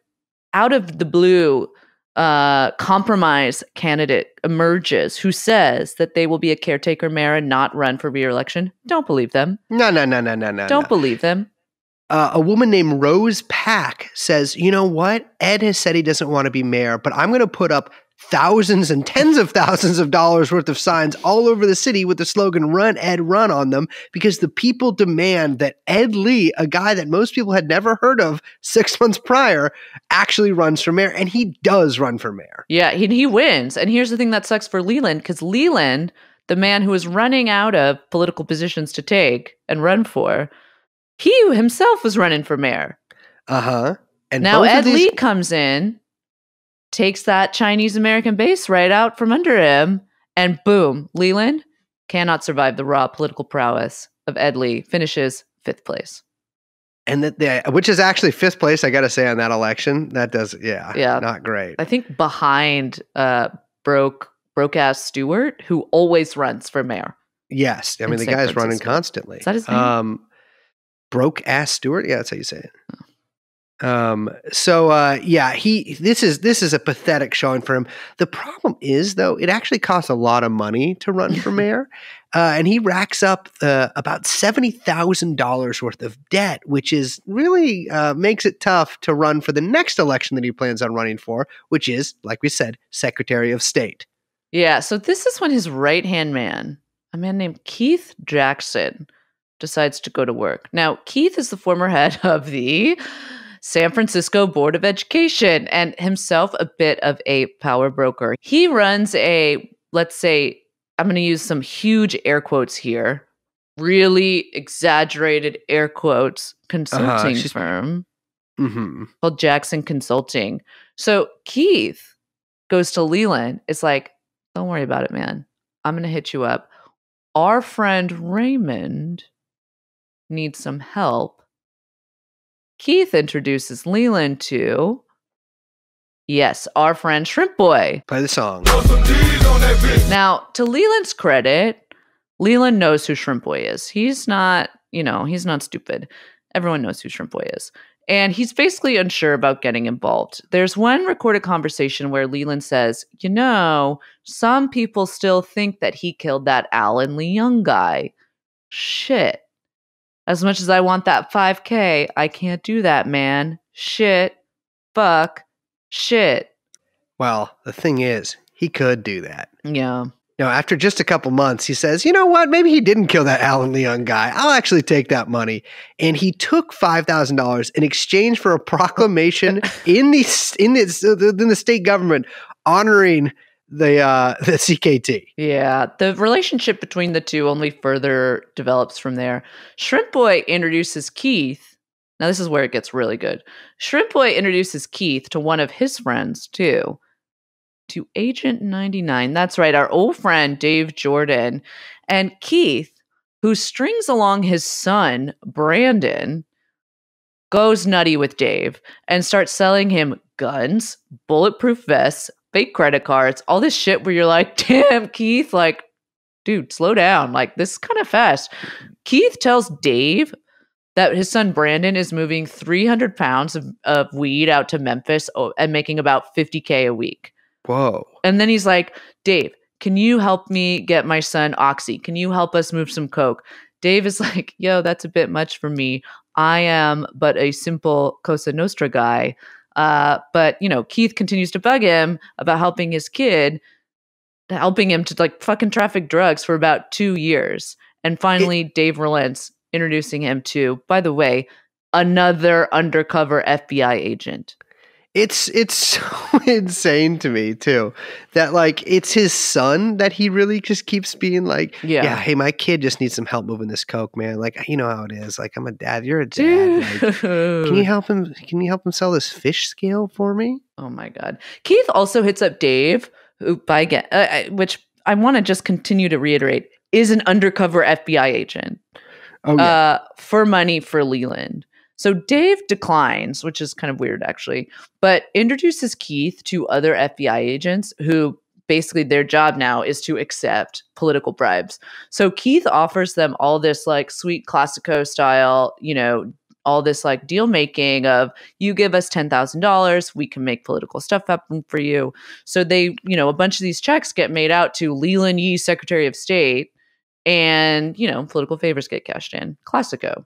out of the blue compromise candidate emerges who says that they will be a caretaker mayor and not run for re-election, don't believe them. No. Don't believe them. a woman named Rose Pack says, you know what? Ed has said he doesn't want to be mayor, but I'm going to put up thousands and tens of thousands of dollars worth of signs all over the city with the slogan "Run, Ed, run" on them, because the people demand that Ed Lee, a guy that most people had never heard of 6 months prior, actually runs for mayor. And he does run for mayor. Yeah, he wins. And here's the thing that sucks for Leland, because Leland, the man who is running out of political positions to take and run for, he himself was running for mayor. Uh-huh. And now both of Ed these- Lee comes in, takes that Chinese American base right out from under him, and boom, Leland cannot survive the raw political prowess of Ed Lee, finishes 5th place. And which is actually 5th place, I got to say, on that election. That does, yeah, not great. I think behind broke ass Stewart, who always runs for mayor. Yes, I mean the San guy's running Francisco. constantly. Is that his name? Broke ass Stewart, yeah, that's how you say it. This is a pathetic showing for him. The problem is, though, it actually costs a lot of money to run for mayor, and he racks up about $70,000 worth of debt, which is really makes it tough to run for the next election that he plans on running for, which is, like we said, Secretary of State. Yeah, so this is when his right-hand man, a man named Keith Jackson, decides to go to work. Now, Keith is the former head of the San Francisco Board of Education and himself a bit of a power broker. He runs let's say, I'm going to use some huge air quotes here, really exaggerated air quotes, consulting firm called Jackson Consulting. So Keith goes to Leland. It's like, don't worry about it, man. I'm going to hit you up. Our friend Raymond needs some help. Keith introduces Leland to, yes, our friend Shrimp Boy. Play the song. Now, to Leland's credit, Leland knows who Shrimp Boy is. He's not stupid. Everyone knows who Shrimp Boy is. And he's basically unsure about getting involved. There's one recorded conversation where Leland says, some people still think that he killed that Alan Lee Young guy. Shit. As much as I want that 5K, I can't do that, man. Shit. Fuck. Shit. Well, the thing is, he could do that. Yeah. Now, after just a couple months, he says, you know what? Maybe he didn't kill that Alan Leon guy. I'll actually take that money. And he took $5,000 in exchange for a proclamation in the state government honoring the CKT. Yeah, the relationship between the two only further develops from there. Shrimp Boy introduces Keith. Now, this is where it gets really good. Shrimp Boy introduces Keith to one of his friends, too. To Agent 99. That's right, our old friend, Dave Jordan. And Keith, who strings along his son, Brandon, goes nutty with Dave and starts selling him guns, bulletproof vests, fake credit cards, all this shit where you're like, damn, Keith, like, dude, slow down. Like, this is kind of fast. Keith tells Dave that his son Brandon is moving 300 pounds of weed out to Memphis and making about $50K a week. Whoa. And then he's like, Dave, can you help me get my son Oxy? Can you help us move some coke? Dave is like, yo, that's a bit much for me. I am but a simple Cosa Nostra guy. But, Keith continues to bug him about helping his kid, helping him to like fucking traffic drugs for about 2 years. And finally, Dave relents, introducing him to, by the way, another undercover FBI agent. It's so insane to me too that like it's his son that he really just keeps being like, yeah, hey, my kid just needs some help moving this coke, man. Like, you know how it is. Like, I'm a dad. You're a dad. Like, can you help him? Can you help him sell this fish scale for me? Oh my god. Keith also hits up Dave, who which I want to just continue to reiterate is an undercover FBI agent. Oh yeah. For money for Leland. So Dave declines, which is kind of weird actually, but introduces Keith to other FBI agents who basically their job now is to accept political bribes. So Keith offers them all this like sweet Classico style, all this like deal making of you give us $10,000, we can make political stuff happen for you. So they, a bunch of these checks get made out to Leland Yee, Secretary of State, and, political favors get cashed in. Classico.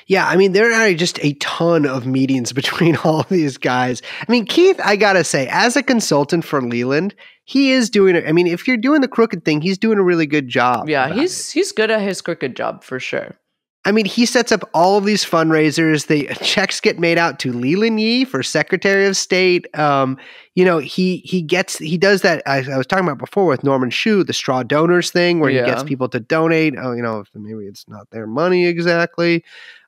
Yeah, I mean, there are just a ton of meetings between all of these guys. I mean, Keith, I gotta say, as a consultant for Leland, he is doing it. I mean, if you're doing the crooked thing, he's doing a really good job. Yeah, about it. he's good at his crooked job for sure. I mean, he sets up all of these fundraisers. The checks get made out to Leland Yee for Secretary of State. You know, he does that. I was talking about before with Norman Shue, the straw donors thing, where he gets people to donate. Oh, you know, maybe it's not their money exactly.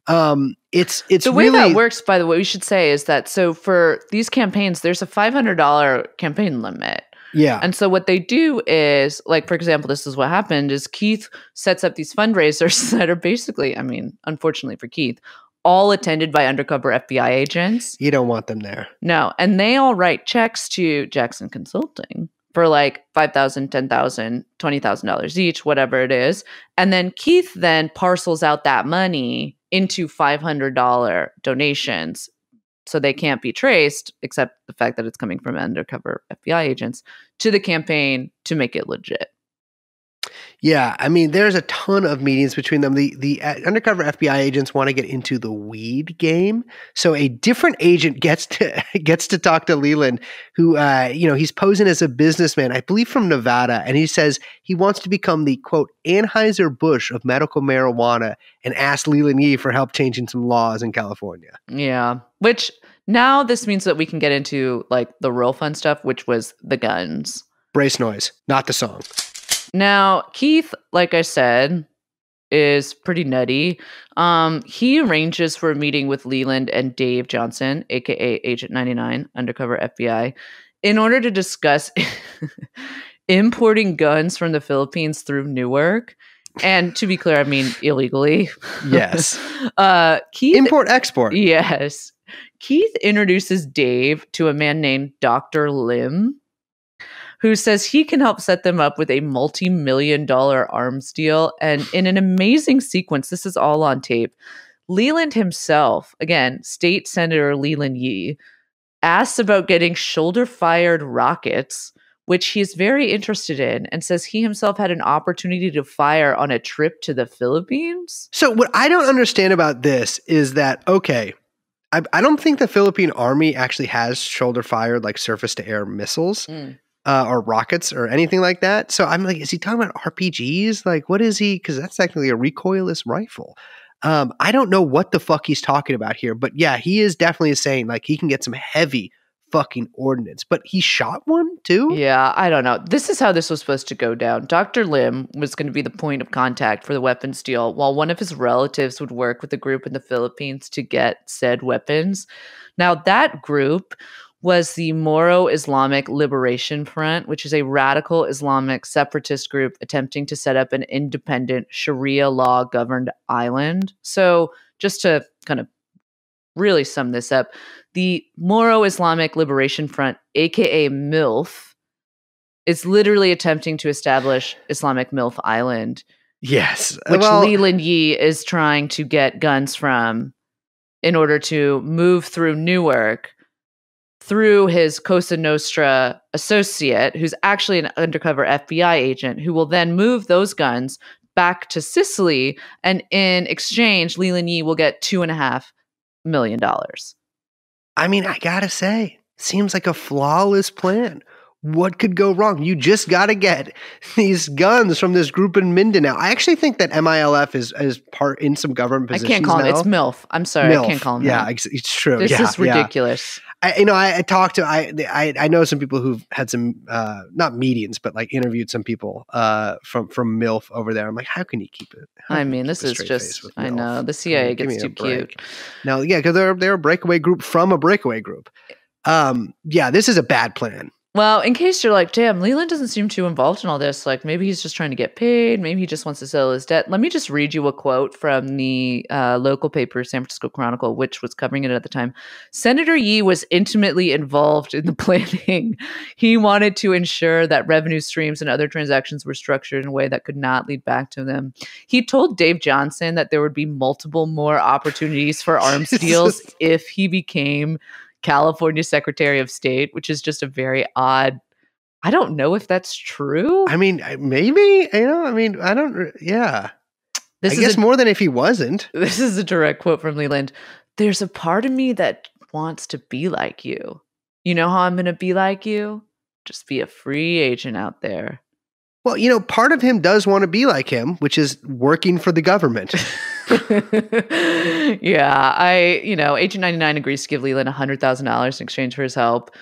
It's the way really, that works. By the way, we should say is that so for these campaigns, there's a $500 campaign limit. yeah. And so what they do is, like, for example, this is what happened, is Keith sets up these fundraisers that are basically, I mean, unfortunately for Keith, all attended by undercover FBI agents. You don't want them there. No. And they all write checks to Jackson Consulting for like $5,000, $10,000, $20,000 each, whatever it is. And then Keith then parcels out that money into $500 donations. So they can't be traced, except the fact that it's coming from undercover FBI agents, to the campaign to make it legit. Yeah, I mean, there's a ton of meetings between them. The undercover FBI agents want to get into the weed game, so a different agent gets to talk to Leland, who you know, he's posing as a businessman, I believe from Nevada, and he says he wants to become the quote Anheuser-Busch of medical marijuana, and ask Leland Yee for help changing some laws in California. Yeah, which now this means that we can get into like the real fun stuff, which was the guns. Brace noise, not the song. Now, Keith, like I said, is pretty nutty. He arranges for a meeting with Leland and Dave Johnson, aka Agent 99, undercover FBI, in order to discuss importing guns from the Philippines through Newark. And to be clear, I mean illegally. Yes. Keith, Import export. Yes. Keith introduces Dave to a man named Dr. Lim, who says he can help set them up with a multi-million-dollar arms deal. And in an amazing sequence, this is all on tape, Leland himself, again, State Senator Leland Yee, asks about getting shoulder-fired rockets, which he's very interested in, and says he himself had an opportunity to fire on a trip to the Philippines. So what I don't understand about this is that, okay, I don't think the Philippine Army actually has shoulder-fired, like, surface-to-air missiles. Or rockets or anything like that. So I'm like, is he talking about RPGs? Like, what is he? Because that's technically a recoilless rifle. I don't know what the fuck he's talking about here, but yeah, he is definitely saying like he can get some heavy fucking ordnance, but he shot one too? Yeah, I don't know. This is how this was supposed to go down. Dr. Lim was going to be the point of contact for the weapons deal, while one of his relatives would work with a group in the Philippines to get said weapons. Now, that group was the Moro Islamic Liberation Front, which is a radical Islamic separatist group attempting to set up an independent Sharia law governed island. So just to kind of really sum this up, the Moro Islamic Liberation Front, aka MILF, is literally attempting to establish Islamic MILF Island. Yes. Which Leland Yee is trying to get guns from in order to move through Newark through his Cosa Nostra associate, who's actually an undercover FBI agent, who will then move those guns back to Sicily. And in exchange, Leland Yee will get $2.5 million. I mean, I gotta say, seems like a flawless plan. What could go wrong? You just got to get these guns from this group in Mindanao. I actually think that MILF is part in some government positions. I can't call now. it. It's MILF. I'm sorry. MILF. I can't call him. Yeah, it's true. This is ridiculous. I talked to I know some people who've had some not meetings, but like interviewed some people from MILF over there. I'm like, how can you keep it? I mean, this is just. I know the CIA gets too cute. No, yeah, because they're a breakaway group from a breakaway group. Yeah, this is a bad plan. Well, in case you're like, damn, Leland doesn't seem too involved in all this. Like, maybe he's just trying to get paid. Maybe he just wants to settle his debt. Let me just read you a quote from the local paper, San Francisco Chronicle, which was covering it at the time. Senator Yee was intimately involved in the planning. He wanted to ensure that revenue streams and other transactions were structured in a way that could not lead back to them. He told Dave Johnson that there would be multiple more opportunities for arms deals if he became California Secretary of State, which is just a very odd. I don't know if that's true. I mean, maybe, I don't, yeah. This I is guess a, more than if he wasn't. this is a direct quote from Leland. There's a part of me that wants to be like you. You know how I'm going to be like you? Just be a free agent out there. Well, you know, part of him does want to be like him, which is working for the government. Yeah, Agent 99 agrees to give Leland $100,000 in exchange for his help.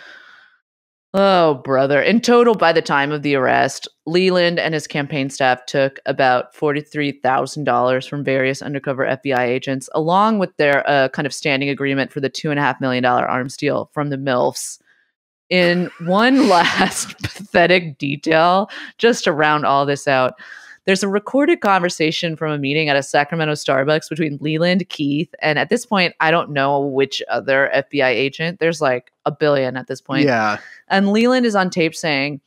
Oh, brother. In total, by the time of the arrest, Leland and his campaign staff took about $43,000 from various undercover FBI agents, along with their kind of standing agreement for the $2.5 million arms deal from the MILFs. In one last pathetic detail, just to round all this out, there's a recorded conversation from a meeting at a Sacramento Starbucks between Leland, Keith, and at this point, I don't know which other FBI agent. There's like a billion at this point. Yeah. And Leland is on tape saying,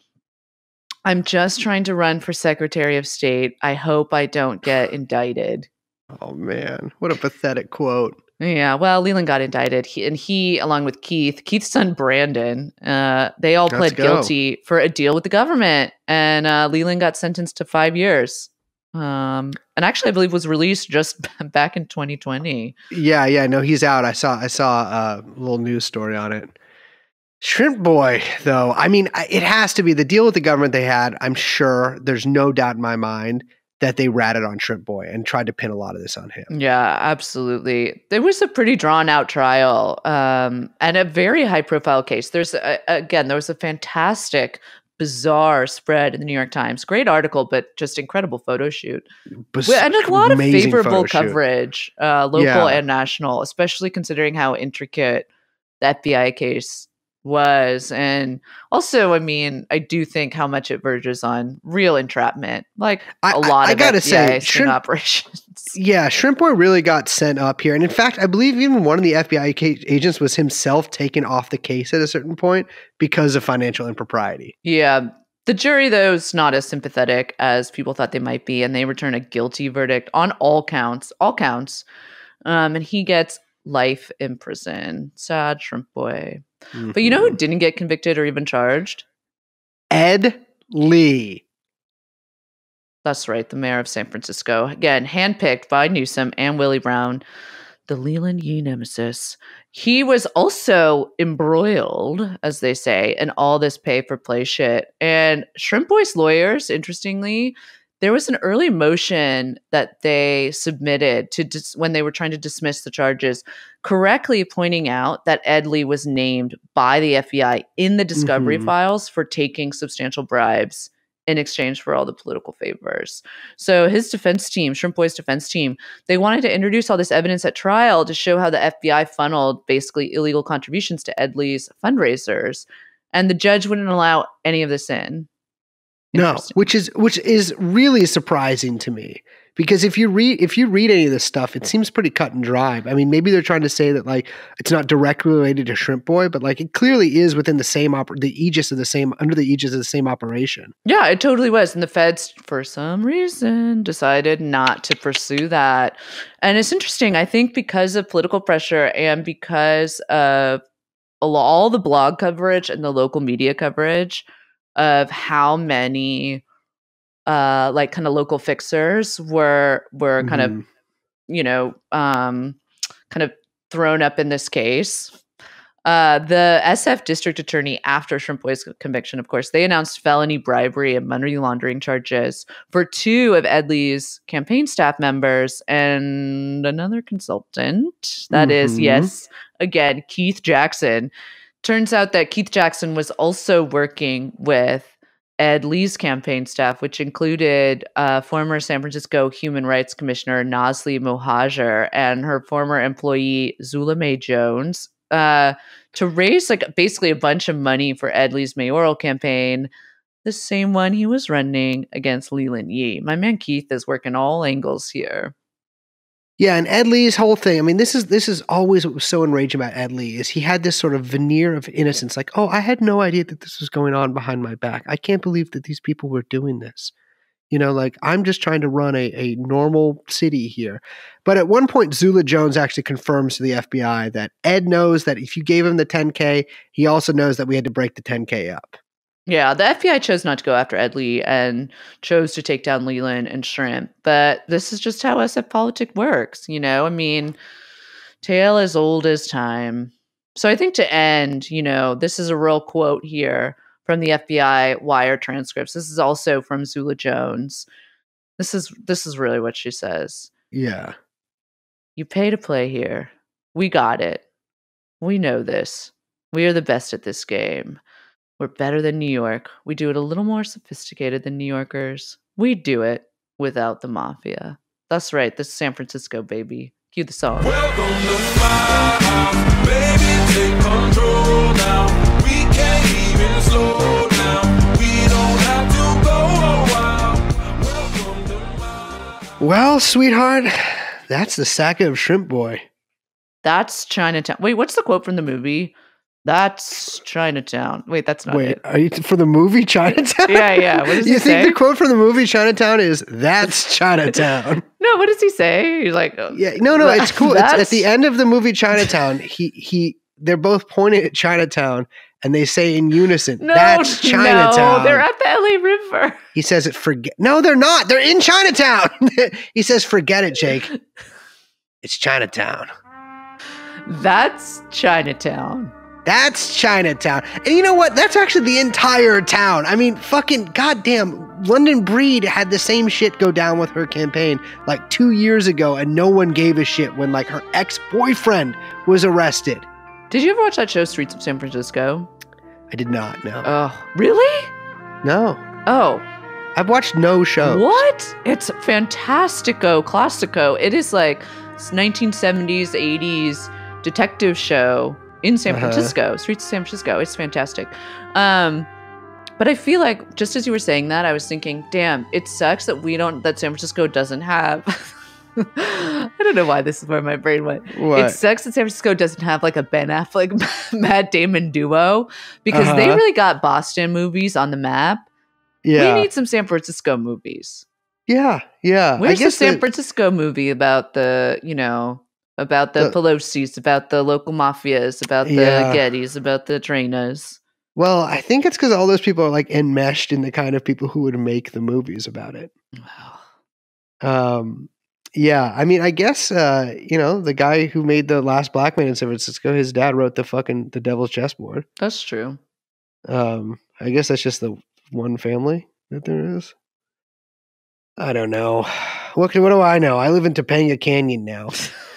I'm just trying to run for Secretary of State. I hope I don't get indicted. Oh, man. What a pathetic quote. Yeah, well, Leland got indicted. He along with Keith's son Brandon, they all pled guilty for a deal with the government. And Leland got sentenced to 5 years. And actually, I believe was released just back in 2020. Yeah, no, he's out. I saw a little news story on it. Shrimp Boy, though, I mean, it has to be the deal with the government they had. I'm sure there's no doubt in my mind that they ratted on Shrimp Boy and tried to pin a lot of this on him. Yeah, absolutely. There was a pretty drawn out trial and a very high profile case. There was a fantastic, bizarre spread in the New York Times. Great article, but just incredible photo shoot. And a lot of favorable coverage, local and national, especially considering how intricate the FBI case was. And also, I mean, I do think how much it verges on real entrapment, like a lot of gotta FBI say, operations. Yeah, Shrimp Boy really got sent up here. And in fact, I believe even one of the FBI agents was himself taken off the case at a certain point because of financial impropriety. Yeah. The jury, though, is not as sympathetic as people thought they might be, and they return a guilty verdict on all counts. And he gets life in prison. Sad Shrimp Boy. Mm-hmm. But you know who didn't get convicted or even charged? Ed Lee. That's right, the mayor of San Francisco. Again, handpicked by Newsom and Willie Brown, the Leland Yee nemesis. He was also embroiled, as they say, in all this pay-for-play shit. And Shrimp Boy's lawyers, interestingly, there was an early motion that they submitted when they were trying to dismiss the charges, correctly pointing out that Ed Lee was named by the FBI in the discovery files for taking substantial bribes in exchange for all the political favors. So his defense team, Shrimp Boy's defense team, they wanted to introduce all this evidence at trial to show how the FBI funneled basically illegal contributions to Ed Lee's fundraisers. And the judge wouldn't allow any of this in. No, which is really surprising to me, because if you read any of this stuff, it seems pretty cut and dry. I mean, maybe they're trying to say that like it's not directly related to Shrimp Boy, but like it clearly is within the same under the aegis of the same operation. Yeah, it totally was, and the feds, for some reason, decided not to pursue that. And it's interesting, I think, because of political pressure and because of all the blog coverage and the local media coverage of how many like kind of local fixers were kind of, kind of thrown up in this case. The SF district attorney, after Shrimp Boy's conviction, of course, they announced felony bribery and money laundering charges for 2 of Ed Lee's campaign staff members and another consultant. That is, yes, again, Keith Jackson. Turns out that Keith Jackson was also working with Ed Lee's campaign staff, which included former San Francisco Human Rights Commissioner Nazli Mohajer and her former employee Zula Mae Jones to raise like basically a bunch of money for Ed Lee's mayoral campaign, the same one he was running against Leland Yee. My man Keith is working all angles here. Yeah, and Ed Lee's whole thing, I mean, this is always what was so enraging about Ed Lee, is he had this sort of veneer of innocence, like, oh, I had no idea that this was going on behind my back. I can't believe that these people were doing this. You know, like, I'm just trying to run a normal city here. But at one point, Zula Jones actually confirms to the FBI that Ed knows that if you gave him the $10K, he also knows that we had to break the $10K up. Yeah, the FBI chose not to go after Ed Lee and chose to take down Leland and Shrimp. But this is just how SF politics works, you know? I mean, tale as old as time. So I think to end, you know, this is a real quote here from the FBI wire transcripts. This is also from Zula Jones. This is really what she says. Yeah. You pay to play here. We got it. We know this. We are the best at this game. We're better than New York. We do it a little more sophisticated than New Yorkers. We do it without the mafia. That's right. This is San Francisco, baby. Cue the song. Welcome to my house, baby, take control now. We can't even slow down. We don't have to go a while. Welcome to my house. Well, sweetheart, that's the sack of Shrimp Boy. That's Chinatown. Wait, what's the quote from the movie? That's Chinatown. Wait, that's not Wait, it. are you for the movie Chinatown? Yeah. What does he You think say? the quote from the movie Chinatown is "That's Chinatown"? No, what does he say? He's like, Yeah, no, it's cool. It's That's- at the end of the movie Chinatown. They're both pointing at Chinatown, and they say in unison, No, "That's Chinatown." No, they're at the LA River. He says it. No, they're not. They're in Chinatown. He says, "Forget it, Jake. It's Chinatown. That's Chinatown. That's Chinatown." And you know what? That's actually the entire town. I mean, fucking goddamn. London Breed had the same shit go down with her campaign like 2 years ago, and no one gave a shit when like her ex-boyfriend was arrested. Did you ever watch that show, Streets of San Francisco? I did not know. Oh, really? No. Oh, I've watched no shows. what? It's fantastico, classico. It is like 1970s, 80s detective show in San Francisco, Streets of San Francisco. It's fantastic. But I feel like just as you were saying that, I was thinking, damn, it sucks that that San Francisco doesn't have. I don't know why this is where my brain went. What? It sucks that San Francisco doesn't have like a Ben Affleck, Matt Damon duo because they really got Boston movies on the map. Yeah. We need some San Francisco movies. Yeah. Where's the San that- Francisco movie about the Pelosi's, about the local mafias, about the Yeah. Gettys, about the Trainas? Well, I think it's because all those people are like enmeshed in the kind of people who would make the movies about it. Yeah, I mean, I guess the guy who made The Last Black Man in San Francisco, his dad wrote the Devil's Chessboard. That's true. I guess that's just the one family that there is. I don't know. What do I know? I live in Topanga Canyon now.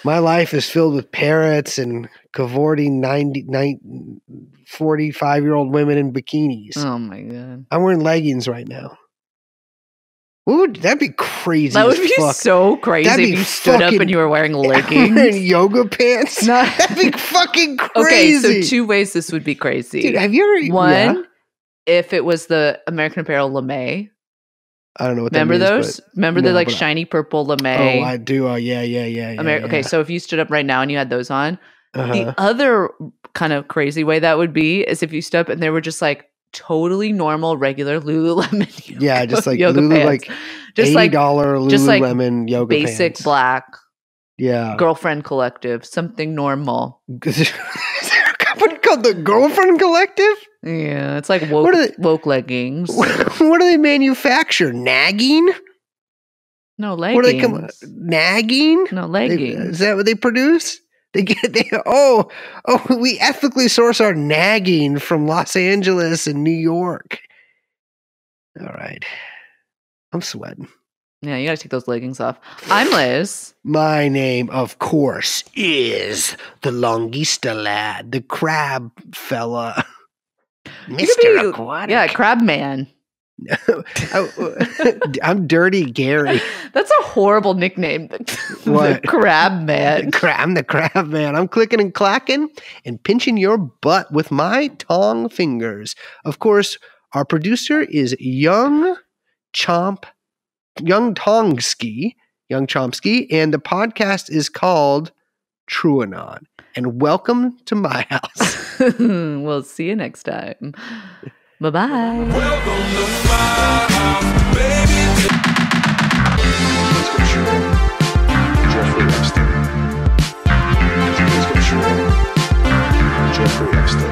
My life is filled with parrots and cavorting 45-year-old women in bikinis. Oh my god. I'm wearing leggings right now. That'd be crazy. That would as be fuck. so crazy That'd if be you stood up fucking- and you were wearing I'm leggings. wearing yoga pants. No. That'd be fucking crazy. Okay, so 2 ways this would be crazy. Dude, have you ever? One, Yeah. if it was the American Apparel LeMay. I don't know what Remember that means. those? Remember the no, like but shiny purple LeMay? Oh, I do. Oh, yeah. Okay, so if you stood up right now and you had those on, Uh-huh. the other kind of crazy way that would be is if you stood up and they were just like totally normal, regular Lululemon. Yeah, just like yoga Lulu, pants. like just like $80 just like Lululemon yoga basic pants. black Yeah. girlfriend collective, something normal. Is there a company called the Girlfriend Collective? Yeah, it's like What are they- woke leggings. What do they manufacture? Nagging? No What do they come? leggings. Nagging? No Is leggings. that what they produce? We ethically source our nagging from Los Angeles and New York. All right. I'm sweating. Yeah, you gotta take those leggings off. I'm Liz. My name, of course, is the Longista lad, the crab fella. You Mr. could be- Aquatic. Yeah, crab man. I'm Dirty Gary. That's a horrible nickname. What? The crab man. I'm the crab man. I'm clicking and clacking and pinching your butt with my tong fingers. Of course, our producer is Young Chomsky, and the podcast is called TrueAnon. And welcome to my house. We'll see you next time. Bye-bye. Welcome to my house, baby. Let's go shoot. Jeffrey Epstein. Let's go shoot. Jeffrey Epstein.